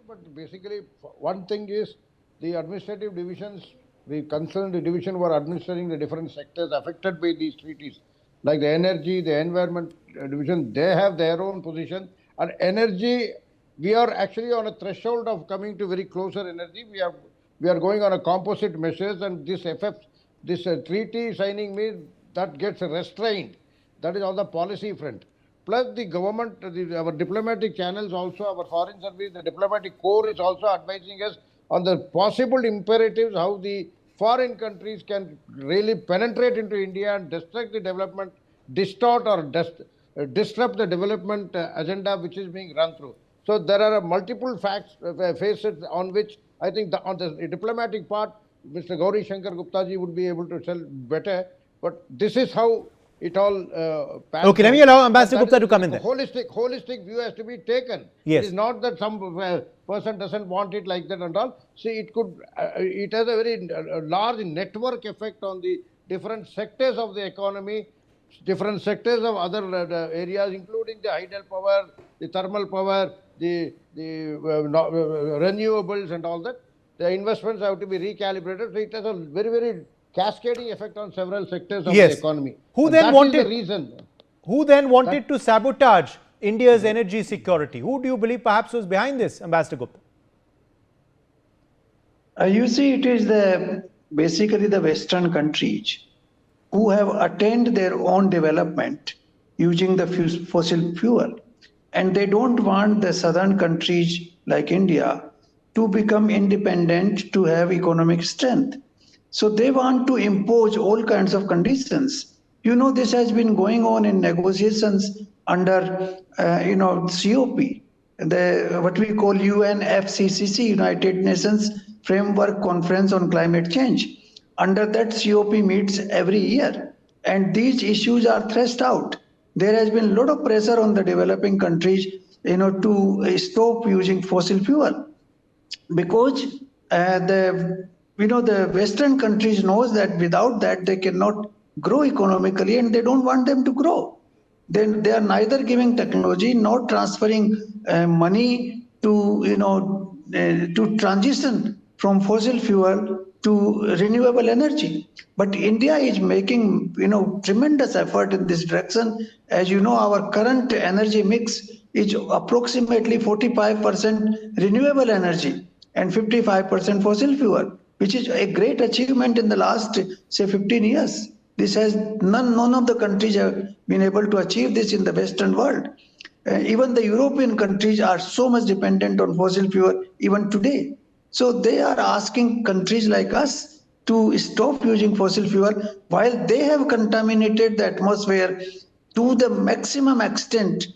But basically, one thing is the administrative divisions, the concerned division were administering the different sectors affected by these treaties, like the energy, the environment division. They have their own position, and energy, we are actually on a threshold of coming to very closer energy. We are going on a composite measures, and this treaty signing means that gets restrained. That is on the policy front. Plus the government, our diplomatic channels also, our foreign service, the diplomatic corps is also advising us on the possible imperatives, how the foreign countries can really penetrate into India and disrupt the development, distort or disrupt the development agenda which is being run through. So there are multiple facets on which I think on the diplomatic part, Mr. Gauri Shankar Gupta ji would be able to tell better. But this is how it all passes.
Okay, let me allow Ambassador Gupta to come in there.
Holistic view has to be taken.
Yes.
It is not that some person doesn't want it like that and all. See, it has a very large network effect on the different sectors of the economy, different sectors of other areas, including the hydel power, the thermal power, the renewables and all that. The investments have to be recalibrated. So it has a very, very cascading effect on several sectors of the economy.
Who then wanted to sabotage India's energy security? Who do you believe perhaps was behind this, Ambassador Gupta?
You see, it is basically the Western countries who have attained their own development using the fossil fuel, and they don't want the southern countries like India to become independent, to have economic strength. So they want to impose all kinds of conditions. You know, this has been going on in negotiations under, COP, what we call UNFCCC, United Nations Framework Conference on Climate Change. under that COP meets every year, and these issues are threshed out. There has been a lot of pressure on the developing countries, to stop using fossil fuel, because the Western countries knows that without that they cannot grow economically, and they don't want them to grow. Then they are neither giving technology nor transferring money to to transition from fossil fuel to renewable energy. But India is making tremendous effort in this direction. As you know, our current energy mix is approximately 45% renewable energy and 55% fossil fuel, which is a great achievement in the last, say, 15 years. This has none of the countries have been able to achieve this in the Western world. Even the European countries are so much dependent on fossil fuel even today. So they are asking countries like us to stop using fossil fuel while they have contaminated the atmosphere to the maximum extent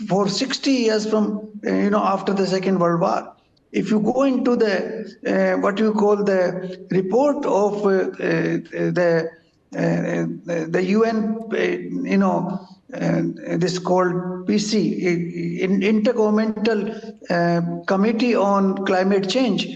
for 60 years from after the Second World War. If you go into the what you call the report of the UN, this called PC, Intergovernmental Committee on Climate Change,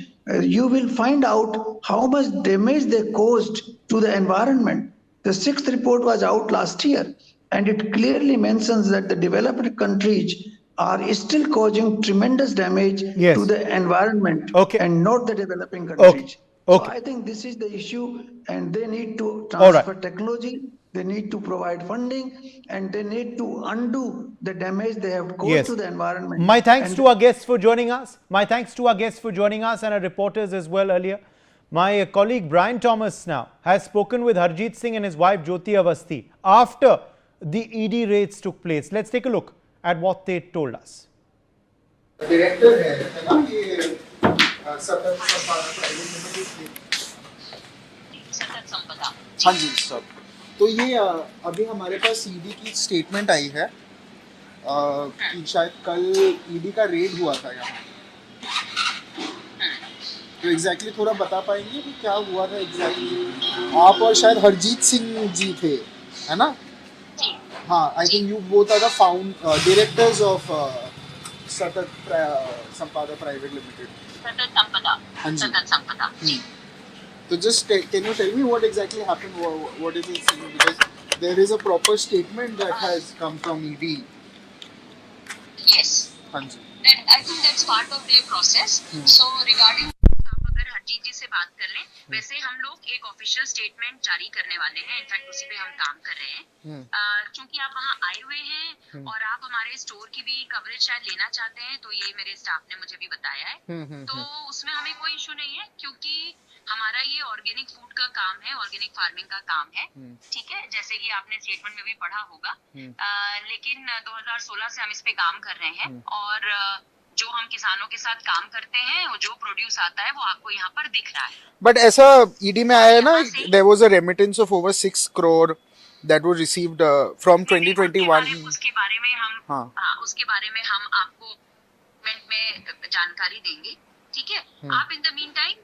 you will find out how much damage they caused to the environment. The sixth report was out last year, and it clearly mentions that the developed countries are still causing tremendous damage
Yes.
to the environment,
Okay.
and not the developing
Okay.
countries. So
Okay.
I think this is the issue, and they need to
All right.
transfer technology, they need to provide funding, and they need to undo the damage they have caused
Yes.
to the environment.
My thanks
And
to our guests for joining us. My thanks to our guests for joining us and our reporters as well earlier. My colleague Brian Thomas now has spoken with Harjeet Singh and his wife Joti Aasti after the ED raids took place. Let's take a look at what they told us.
Director है ना ये सतत संपादक private limited की।
सतत संपदा।
हाँ जी sir, तो ये अभी हमारे पास ईडी की स्टेटमेंट आई है कि शायद कल ईडी का रेड हुआ था यहाँ, तो एग्जैक्टली थोड़ा बता पाएंगे कि क्या हुआ था एग्जैक्टली? आप और शायद हरजीत सिंह जी थे, है ना? हाँ, I think you both are the directors of Satat Sampada private limited.
सतत संपदा।
हाँ जी।
सतत संपदा।
So just can you tell me what exactly happened? What is it? Because there is a proper statement that has come from ED.
Yes.
हाँ जी.
Then I think that's part of their process. So regarding आप अगर हरजीत जी से बात कर लें, वैसे हम लोग एक ऑफिशियल स्टेटमेंट जारी करने वाले हैं। इनफैक्ट उसी पे हम काम कर रहे हैं। चूंकि आप वहाँ आए हुए हैं और आप हमारे स्टोर की भी कवरेज शायद लेना चाहते हैं, तो ये मेरे स्टाफ ने मुझे भी बताया है। तो उसमें हमें कोई इशू नहीं है, क्योंकि हमारा ये ऑर्गेनिक फूड का काम है, ऑर्गेनिक फार्मिंग का काम है। ठीक है, जैसे कि आपने स्टेटमेंट में भी पढ़ा होगा। लेकिन 2016 से हम इस पे काम कर रहे हैं, और जो हम किसानों के साथ काम करते हैं, वो जो प्रोड्यूस आता है वो आपको यहाँ पर दिख रहा है।
बट ऐसा ईडी में आया है ना, there was a remittance of over 6 crore that was received from 2021.
उसके बारे में हम उसके बारे में हम आपको में जानकारी देंगे। ठीक है, आप in the mean time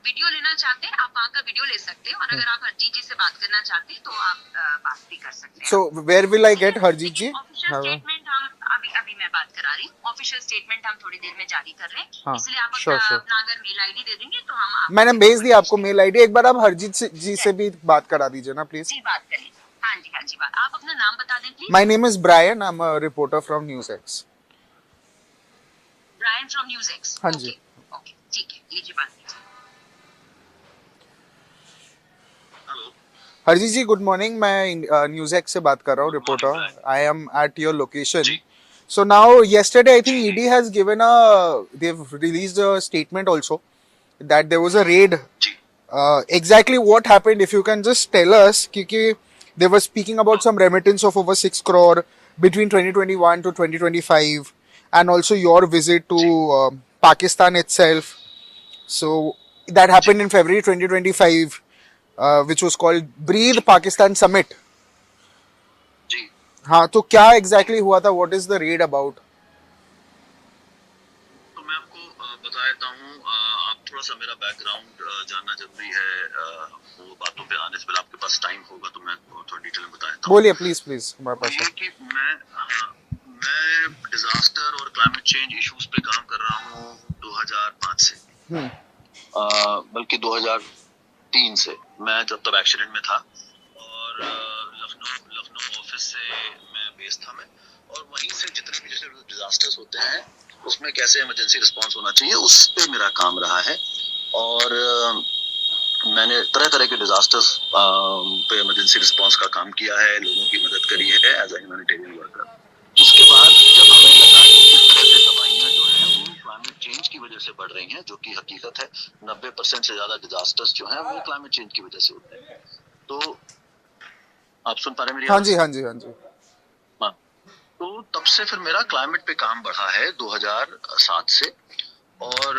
video लेना चाहते हैं, आप वहाँ का वीडियो ले सकते हैं, और अगर आप हरजीत जी से बात करना चाहते हैं तो आप बात भी कर सकते हैं।
So where will I get Harjeet ji?
Official statement हम अभी मैं बात करा रही हूँ। ऑफिशियल स्टेटमेंट हम थोड़ी देर में जारी कर रहे हैं, इसलिए आप अपना अगर मेल आईडी दे देंगे तो हम
मैंने भेज दी आपको मेल आईडी। एक बार आप हरजीत जी से भी बात करा दीजिए ना प्लीज।
जी बात करें। हाँ जी बात। आप अपना नाम बता दें please.
My name is Brian. I'm a reporter from NewsX.
Brian from NewsX.
हाँ जी।
ओके, ठीक है, लीजिए बात कीजिए।
हरजीत जी गुड मॉर्निंग, मैं NewsX से बात कर रहा हूँ, reporter. I am at your location. So now yesterday I think ED has given they've released a statement also that there was a raid. Exactly what happened, if you can just tell us, because they were speaking about some remittance of over 6 crore between 2021 to 2025, and also your visit to Pakistan itself. So that happened in February 2025, which was called Breathe Pakistan Summit. हाँ, तो क्या exactly हुआ था? What is the read about?
तो मैं आपको बता देता हूँ, आप थोड़ा थोड़ा सा मेरा बैकग्राउंड जानना जरूरी है, वो बातों पे आने से पहले आपके पास टाइम होगा तो मैं थोड़ा डिटेल में बताता हूँ।
बोलिए प्लीज हमारे पास
ये कि मैं डिजास्टर और क्लाइमेट चेंज इश्यूज पे काम कर रहा हूँ 2005 से, बल्कि 2003 से। मैं जब तब एक्सीडेंट में था और लखनऊ ऑफिस से मैं बेस था मैं, और वहीं से जितने भी जैसे डिजास्टर्स होते हैं उसमें कैसे इमरजेंसी रिस्पांस होना चाहिए उस पे मेरा काम रहा है। और मैंने तरह तरह के डिजास्टर्स पे इमरजेंसी रिस्पांस का काम किया है, लोगों की मदद करी है एज ए ह्यूमैनिटेरियन वर्कर। उसके बाद जब हमें लगा कि किस तरह से तबाहियां जो हैं वो क्लाइमेट चेंज की वजह से बढ़ रही हैं, जो कि हकीकत है, 90% से ज्यादा डिजास्टर्स जो हैं वो क्लाइमेट चेंज की वजह से होते हैं। तो आप सुन पा रहे हैं मेरी आवाज?
हाँ जी।
हाँ, तो तब से फिर मेरा क्लाइमेट पे काम बढ़ा है 2007 से, और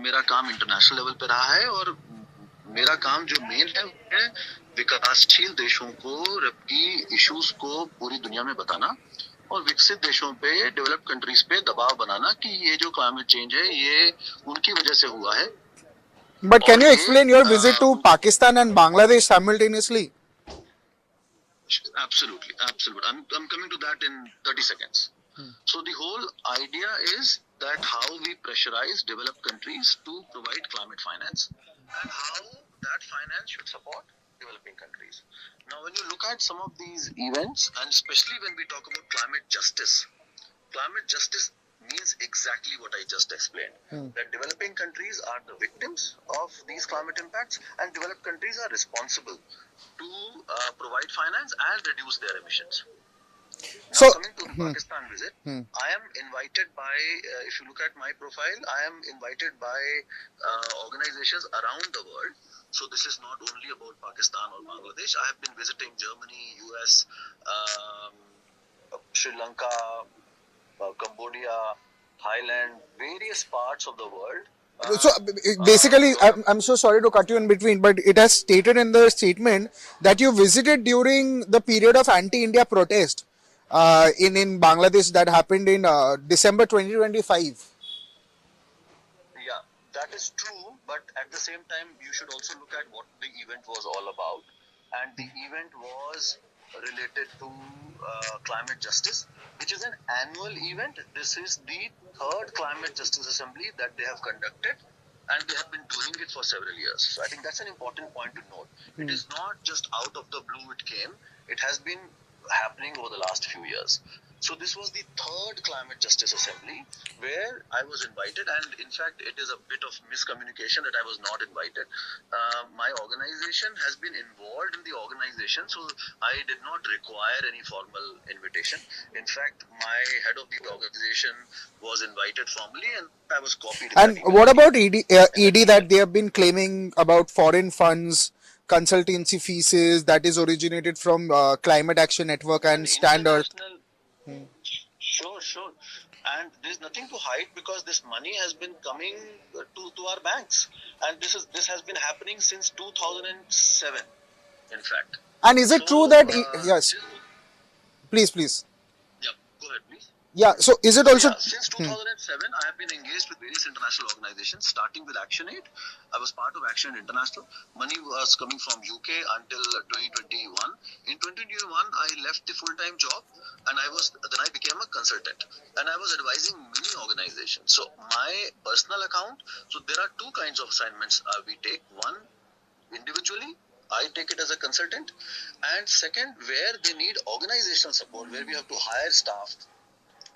मेरा काम इंटरनेशनल लेवल पे रहा है। और मेरा काम जो मेन है वो है विकासशील देशों को की इश्यूज को पूरी दुनिया में बताना और विकसित देशों पे, डेवलप्ड कंट्रीज पे दबाव बनाना कि ये जो क्लाइमेट चेंज है ये उनकी वजह से हुआ है।
But can you explain your visit to Pakistan and Bangladesh simultaneously?
Absolutely. I'm coming to that in 30 seconds. So the whole idea is that how we pressurize developed countries to provide climate finance and how that finance should support developing countries. Now, when you look at some of these events, and especially when we talk about climate justice means exactly what I just explained. That developing countries are the victims of these climate impacts, and developed countries are responsible to provide finance and reduce their emissions. Now,
So,
coming to the Pakistan visit, I am invited by, if you look at my profile, I am invited by organizations around the world. So this is not only about Pakistan or Bangladesh. I have been visiting Germany, US, Sri Lanka, Cambodia, Thailand, various parts of the world.
So basically, I'm so sorry to cut you in between, but it has stated in the statement that you visited during the period of anti-India protest in Bangladesh that happened in December 2025.
Yeah, that is true, but at the same time, you should also look at what the event was all about. And the event was related to climate justice, which is an annual event. This is the third Climate Justice Assembly that they have conducted, and they have been doing it for several years. So I think that's an important point to note. It is not just out of the blue it came. It has been happening over the last few years. So this was the third Climate Justice Assembly where I was invited, and in fact it is a bit of miscommunication that I was not invited. My organization has been involved in the organization, so I did not require any formal invitation. In fact, my head of the organization was invited formally, and I was copied.
And what about ED that they have been claiming about foreign funds, consultancy fees that is originated from Climate Action Network and Stand Earth?
Sure. And there's nothing to hide because this money has been coming to our banks, and this has been happening since 2007, in fact.
And is it true that yes, please?
Yeah, go ahead, please.
Yeah, so is it also
since 2007 I have been engaged with various international organizations, starting with ActionAid. I was part of ActionAid International. Money was coming from UK until 2021. In 2021 I left the full-time job, and then I became a consultant, and I was advising many organizations. So my personal account, so there are two kinds of assignments we take. One, individually I take it as a consultant, and second, where they need organizational support, where we have to hire staff,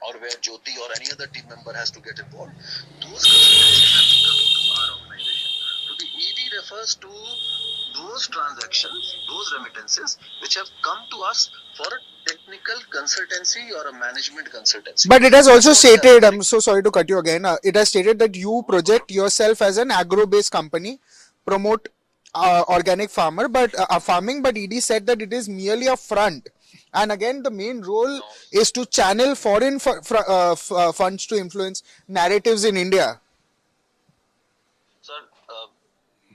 or where Joti or any other team member has to get involved, those consultancies have been coming to our organization. So the ED refers to those transactions, those remittances, which have come to us for a technical consultancy or a management consultancy.
But it has also stated, I'm so sorry to cut you again, it has stated that you project yourself as an agro-based company, promote organic farming, but ED said that it is merely a front. And again, the main role is to channel foreign funds to influence narratives in India.
Sir,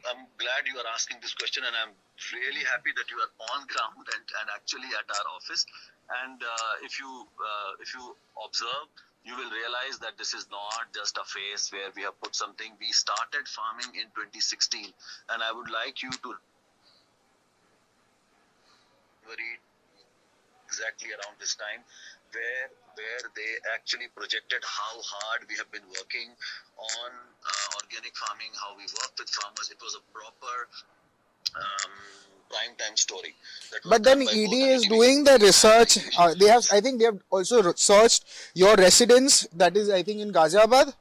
I'm glad you are asking this question, and I'm really happy that you are on ground and actually at our office. And if you observe you will realize that this is not just a phase where we have put something. We started farming in 2016, and I would like you to read exactly around this time where they actually projected how hard we have been working on organic farming, how we work with farmers. It was a proper prime time story.
But then ED is doing the research. They have, I think, they have also researched your residence. That is, I think, in Ghaziabad,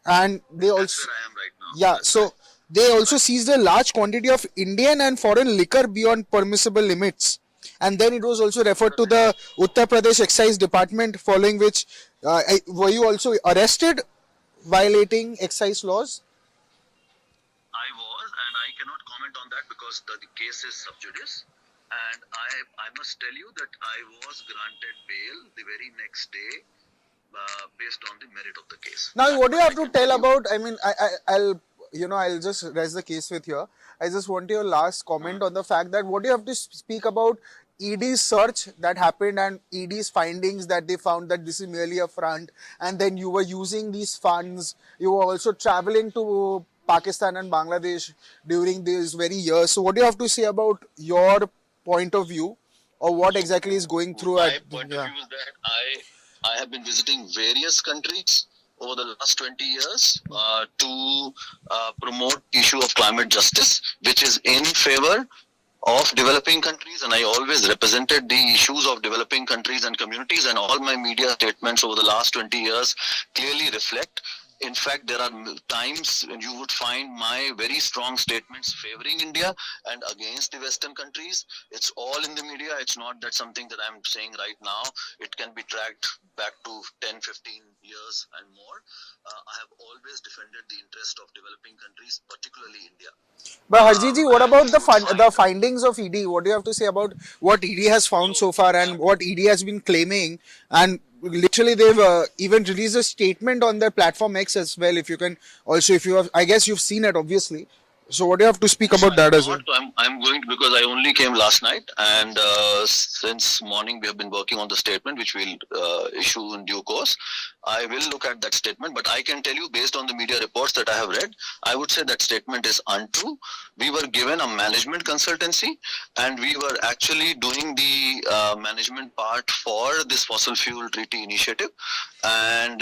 and they also.
That's where I am right now.
Yeah, so they also seized a large quantity of Indian and foreign liquor beyond permissible limits. And then it was also referred to the Uttar Pradesh Excise Department, following which, were you also arrested violating excise laws?
I was, and I cannot comment on that because the case is sub judice. And I must tell you that I was granted bail the very next day based on the merit of the case.
Now, what do you have to tell about? I mean, I'll just raise the case with here. I just want your last comment on the fact that what do you have to speak about ED's search that happened and ED's findings that they found that this is merely a front, and then you were using these funds. You were also traveling to Pakistan and Bangladesh during these very years. So, what do you have to say about your point of view, or what exactly is going through?
My point of view is that I have been visiting various countries over the last 20 years to promote issue of climate justice, which is in favor of developing countries, and I always represented the issues of developing countries and communities, and all my media statements over the last 20 years clearly reflect. In fact, there are times when you would find my very strong statements favoring India and against the Western countries. It's all in the media. It's not that something that I'm saying right now. It can be tracked back to 10, 15 years and more. I have always defended the interest of developing countries, particularly India.
But Harjeet, what about the findings of ED? What do you have to say about what ED has found so far and what ED has been claiming? And literally, they've even released a statement on their platform X as well. If you can also, if you have, I guess you've seen it, obviously. So, what do you have to speak about that as well?
I'm going to, because I only came last night, and since morning we have been working on the statement, which we'll issue in due course. I will look at that statement, but I can tell you, based on the media reports that I have read, I would say that statement is untrue. We were given a management consultancy, and we were actually doing the management part for this fossil fuel treaty initiative, and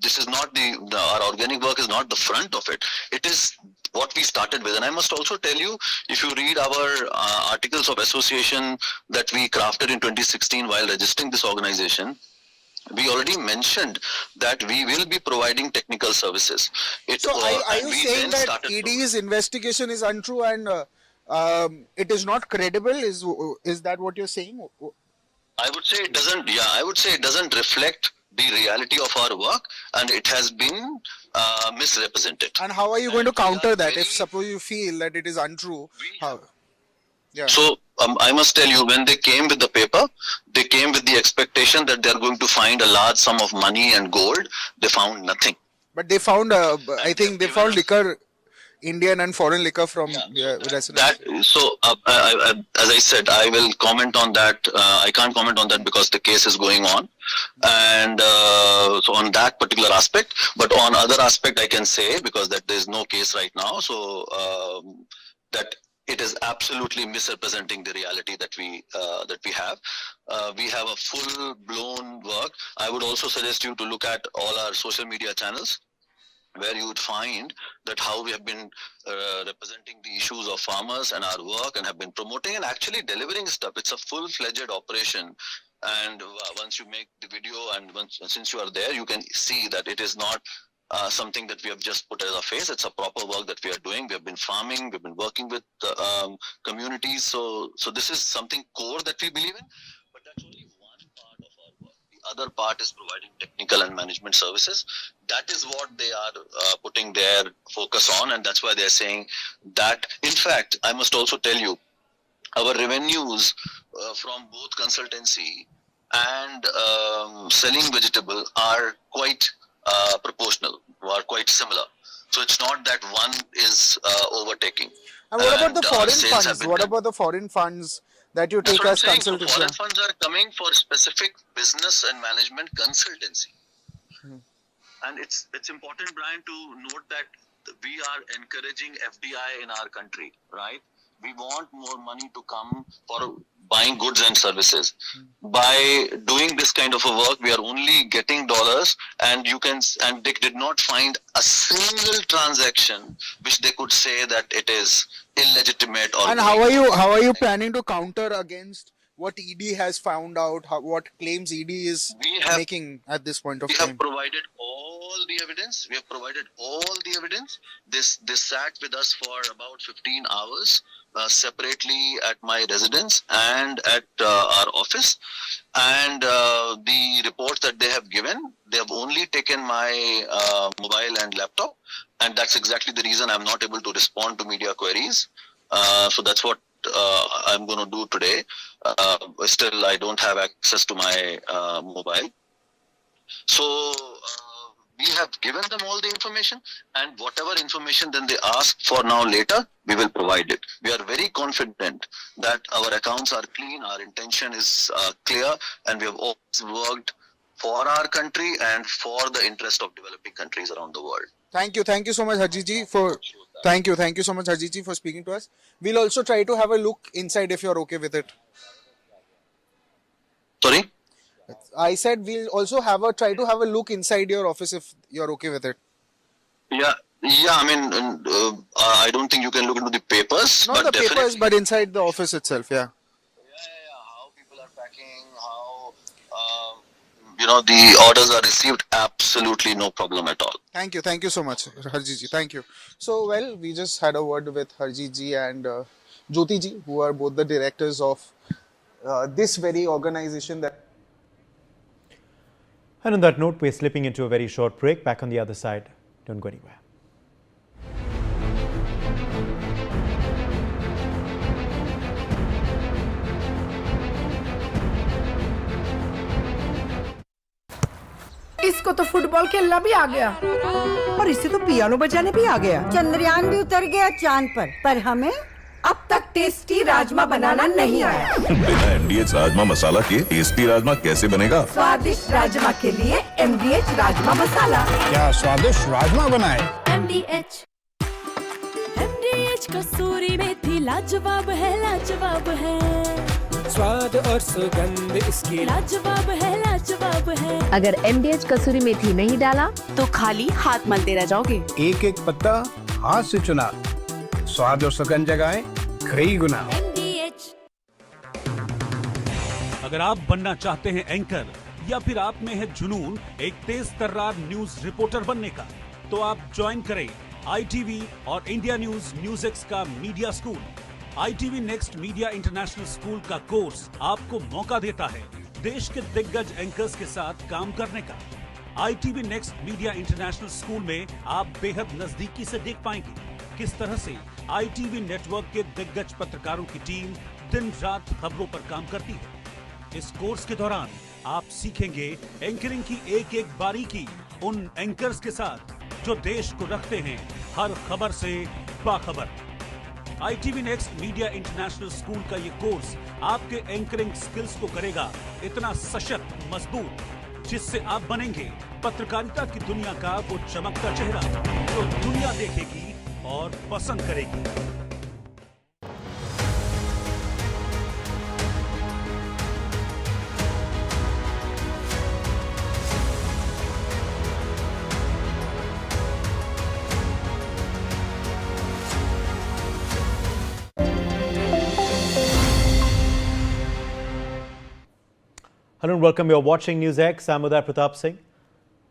this is not our organic work is not the front of it. It is what we started with. And I must also tell you, if you read our articles of association that we crafted in 2016 while registering this organization, we already mentioned that we will be providing technical services.
So are you saying that ED's investigation is untrue and it is not credible? Is that what you're saying?
I would say it doesn't. Yeah, I would say it doesn't reflect the reality of our work, and it has been misrepresented.
And how are you going to counter that if suppose you feel that it is untrue? How? Yeah.
So I must tell you, when they came with the paper, they came with the expectation that they are going to find a large sum of money and gold. They found nothing.
But they found, I think they found liquor, Indian and foreign liquor from residents.
So as I said, I will comment on that. I can't comment on that because the case is going on, and so on that particular aspect. But on other aspect, I can say, because that there is no case right now, so that it is absolutely misrepresenting the reality that we have. We have a full-blown work. I would also suggest you to look at all our social media channels, where you would find that how we have been representing the issues of farmers and our work, and have been promoting and actually delivering stuff. It's a full-fledged operation. And once you make the video, and since you are there, you can see that it is not something that we have just put as a face. It's a proper work that we are doing. We have been farming, we've been working with communities. So this is something core that we believe in, but that's only one part of our work. The other part is providing technical and management services. That is what they are putting their focus on, and that's why they're saying that. In fact, I must also tell you, our revenues from both consultancy and selling vegetable are quite proportional, are quite similar. So it's not that one is overtaking.
And what about the foreign funds? What about the foreign funds that you
That's
take
what I'm
as
saying. So
consultancy.
foreign funds are coming for specific business and management consultancy. And it's important, Brian, to note that we are encouraging FDI in our country, right? We want more money to come for buying goods and services. By doing this kind of a work, we are only getting dollars, and they did not find a single transaction which they could say that it is illegitimate or.
And how are you planning to counter against what ED has found out? What claims ED is making at this point of time?
We have provided all the evidence. They sat with us for about 15 hours separately at my residence and at our office. And the reports that they have given, they have only taken my mobile and laptop. And that's exactly the reason I'm not able to respond to media queries. So that's what I'm going to do today. Still, I don't have access to my mobile. So we have given them all the information, and whatever information then they ask for now later, we will provide it. We are very confident that our accounts are clean, our intention is clear, and we have always worked for our country and for the interest of developing countries around the world.
Thank you so much, Harjeet ji, thank you so much, Harjeet ji, for speaking to us. We'll also try to have a look inside if you're okay with it.
Sorry?
I said we'll also try to have a look inside your office if you're okay with it.
Yeah. I mean, I don't think you can look into the papers.
Not the papers, but inside the office itself. Yeah.
How people are packing, how the orders are received. Absolutely no problem at all.
Thank you so much, Harjeet ji. Thank you. So, well, we just had a word with Harjeet ji and Joti ji, who are both the directors of this very organization that.
And on that note, we're slipping into a very short break. Back on the other side. Don't go anywhere.
इसको तो football खेलना भी आ गया और इसे तो piano बजाने भी आ गया।
चंद्रयान भी उतर गया चांद पर हमें
अब तक टेस्टी राजमा बनाना नहीं आया।
बिना एमडीएच राजमा मसाला के टेस्टी राजमा कैसे बनेगा?
स्वादिष्ट राजमा के लिए एमडीएच राजमा मसाला।
क्या स्वादिष्ट राजमा बनाए?
एमडीएच कसूरी मेथी लाजवाब है
स्वाद और सुगंध इसकी
लाजवाब है।
अगर एमडीएच कसूरी मेथी नहीं डाला
तो खाली हाथ मलते रह जाओगे।
एक एक पत्ता हाथ से चुना, स्वाद और सुगंध जगाए कई गुना।
एमडीएच।
अगर आप बनना चाहते हैं एंकर या फिर आप में है जुनून एक तेज तर्रार न्यूज रिपोर्टर बनने का, तो आप ज्वाइन करें आईटीवी और इंडिया न्यूज़ का media school. ITV next media international school का कोर्स आपको मौका देता है देश के दिग्गज एंकर्स के साथ काम करने का। ITV next media international school में आप बेहद नजदीकी से देख पाएंगे किस तरह से आईटीवी नेटवर्क के दिग्गज पत्रकारों की टीम दिन रात खबरों पर काम करती है। इस कोर्स के दौरान आप सीखेंगे एंकरिंग की एक एक बारीकी उन एंकर्स के साथ जो देश को रखते हैं हर खबर से बाखबर। ITV next media international school का ये कोर्स आपके एंकरिंग स्किल्स को करेगा इतना सशक्त मजबूत, जिससे आप बनेंगे पत्रकारिता की दुनिया का वो चमकता चेहरा जो दुनिया देखेगी और पसंद करेगी।
Hello and welcome. You're watching NewsX. Sampada Pratap Singh.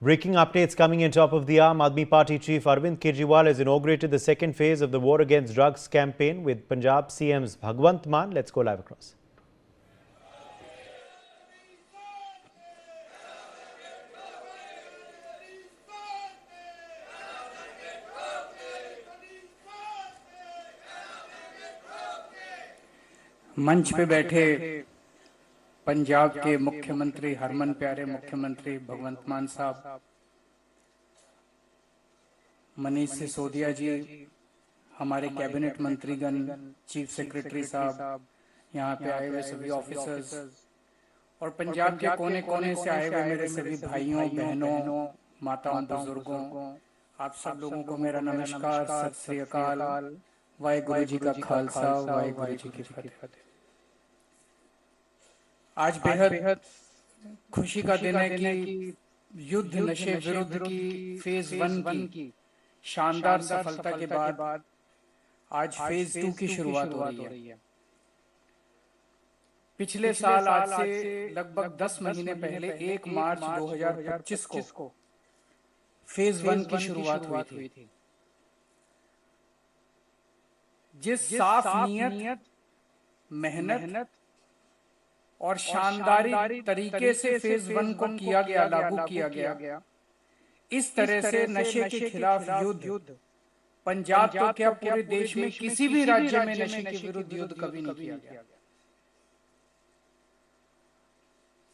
Breaking updates coming in top of the hour. Aam Aadmi Party Chief Arvind Kejriwal has inaugurated the second phase of the War Against Drugs campaign with Punjab CM's Bhagwant Mann. Let's go live across.
मंच पे बैठे पंजाब के मुख्यमंत्री हरमन प्यारे मुख्यमंत्री भगवंत मान साहब, मनीष सिसोदिया जी, हमारे कैबिनेट मंत्रीगण, चीफ सेक्रेटरी साहब, यहाँ पे आए हुए सभी ऑफिसर्स और पंजाब के कोने कोने से आए हुए मेरे सभी भाइयों बहनों, माताओं, बुजुर्गों, आप सब लोगों को मेरा नमस्कार, सत श्री अकाल, वाहेगुरु जी का खालसा, वाहेगुरु जी की फतेह। आज बेहद खुशी का दिन है कि युद्ध नशे विरुद्ध की फेज 1 की शानदार सफलता के बाद आज फेज 2 की शुरुआत हो रही है। पिछले साल आज से लगभग 10 महीने पहले 1 मार्च 2025 को फेज 1 की शुरुआत हुई थी। जिस साफ नियत, मेहनत और शानदारी तरीके से फेज 1 को किया गया, लागू किया गया, इस तरह से नशे के खिलाफ युद्ध पंजाब तो क्या पूरे देश में किसी भी राज्य में नशे के विरुद्ध युद्ध कभी नहीं किया गया।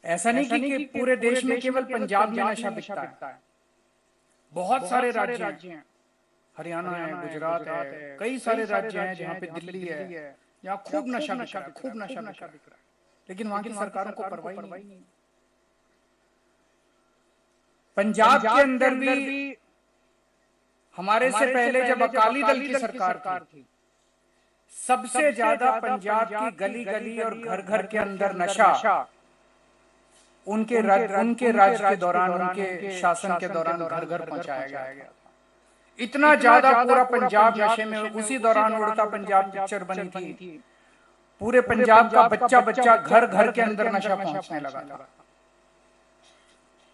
ऐसा नहीं कि पूरे देश में केवल पंजाब में नशा बिकता है, बहुत सारे राज्य हैं, हरियाणा है, गुजरात है, कई सारे राज्य हैं जहाँ पे दिल्ली है, जहाँ खूब नशा बिक रहा है, लेकिन वहां की सरकारों को परवाह नहीं। पंजाब के अंदर भी हमारे से पहले जब अकाली दल की सरकार थी, सबसे ज्यादा पंजाब की गली गली और घर घर के अंदर नशा उनके राज के दौरान, उनके शासन के दौरान घर घर पहुंचाया गया। इतना ज्यादा पूरा पंजाब नशे में, उसी दौरान उड़ता पंजाब पिक्चर बनी थी, पूरे पंजाब का बच्चा बच्चा घर घर के अंदर नशा पहुंचने लगा था।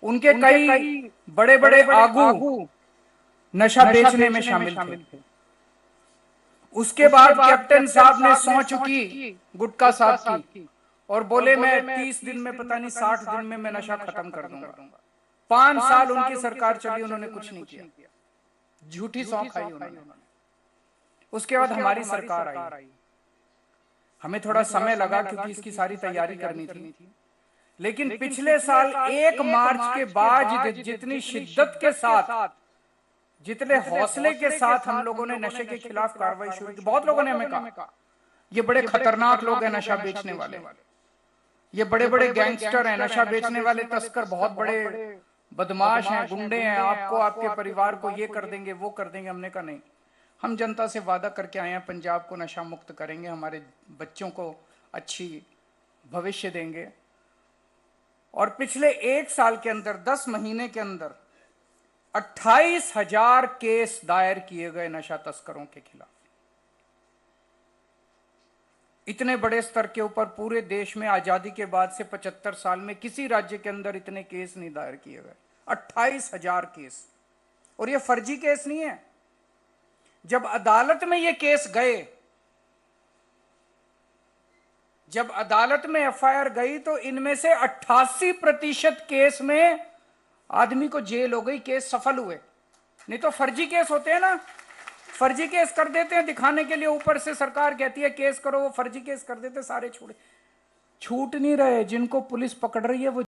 उनके कई बड़े बड़े आगू नशा बेचने में शामिल थे। उसके बाद कैप्टन साहब ने सौं चुकी गुटखा साहब की और बोले मैं 30 दिन में, पता नहीं 60 दिन में मैं नशा खत्म कर दूंगा। 5 साल उनकी सरकार चली, उन्होंने कुछ नहीं किया, झूठी सौं खाई उन्होंने। उसके बाद हमारी सरकार आई, हमें थोड़ा समय लगा क्योंकि इसकी सारी तैयारी करनी थी, लेकिन पिछले साल 1 मार्च के बाद जितनी शिद्दत के साथ, जितने हौसले के साथ हम लोगों ने नशे के खिलाफ कार्रवाई शुरू की। बहुत लोगों ने हमें कहा ये बड़े खतरनाक लोग हैं नशा बेचने वाले, ये बड़े बड़े गैंगस्टर हैं, नशा बेचने वाले तस्कर बहुत बड़े बदमाश हैं, गुंडे हैं, आपको, आपके परिवार को ये कर देंगे, वो कर देंगे। हमने कहा नहीं, हम जनता से वादा करके आए हैं, पंजाब को नशा मुक्त करेंगे, हमारे बच्चों को अच्छी भविष्य देंगे। और पिछले 1 साल के अंदर, 10 महीने के अंदर 28,000 केस दायर किए गए नशा तस्करों के खिलाफ। इतने बड़े स्तर के ऊपर पूरे देश में आजादी के बाद से 75 साल में किसी राज्य के अंदर इतने केस नहीं दायर किए गए। 28,000 केस, और ये फर्जी केस नहीं है। जब अदालत में ये केस गए, जब अदालत में एफआईआर गई, तो इनमें से 88% केस में आदमी को जेल हो गई, केस सफल हुए। नहीं तो फर्जी केस होते हैं ना, फर्जी केस कर देते हैं दिखाने के लिए, ऊपर से सरकार कहती है केस करो, वो फर्जी केस कर देते, सारे छूट नहीं रहे। जिनको पुलिस पकड़ रही है वो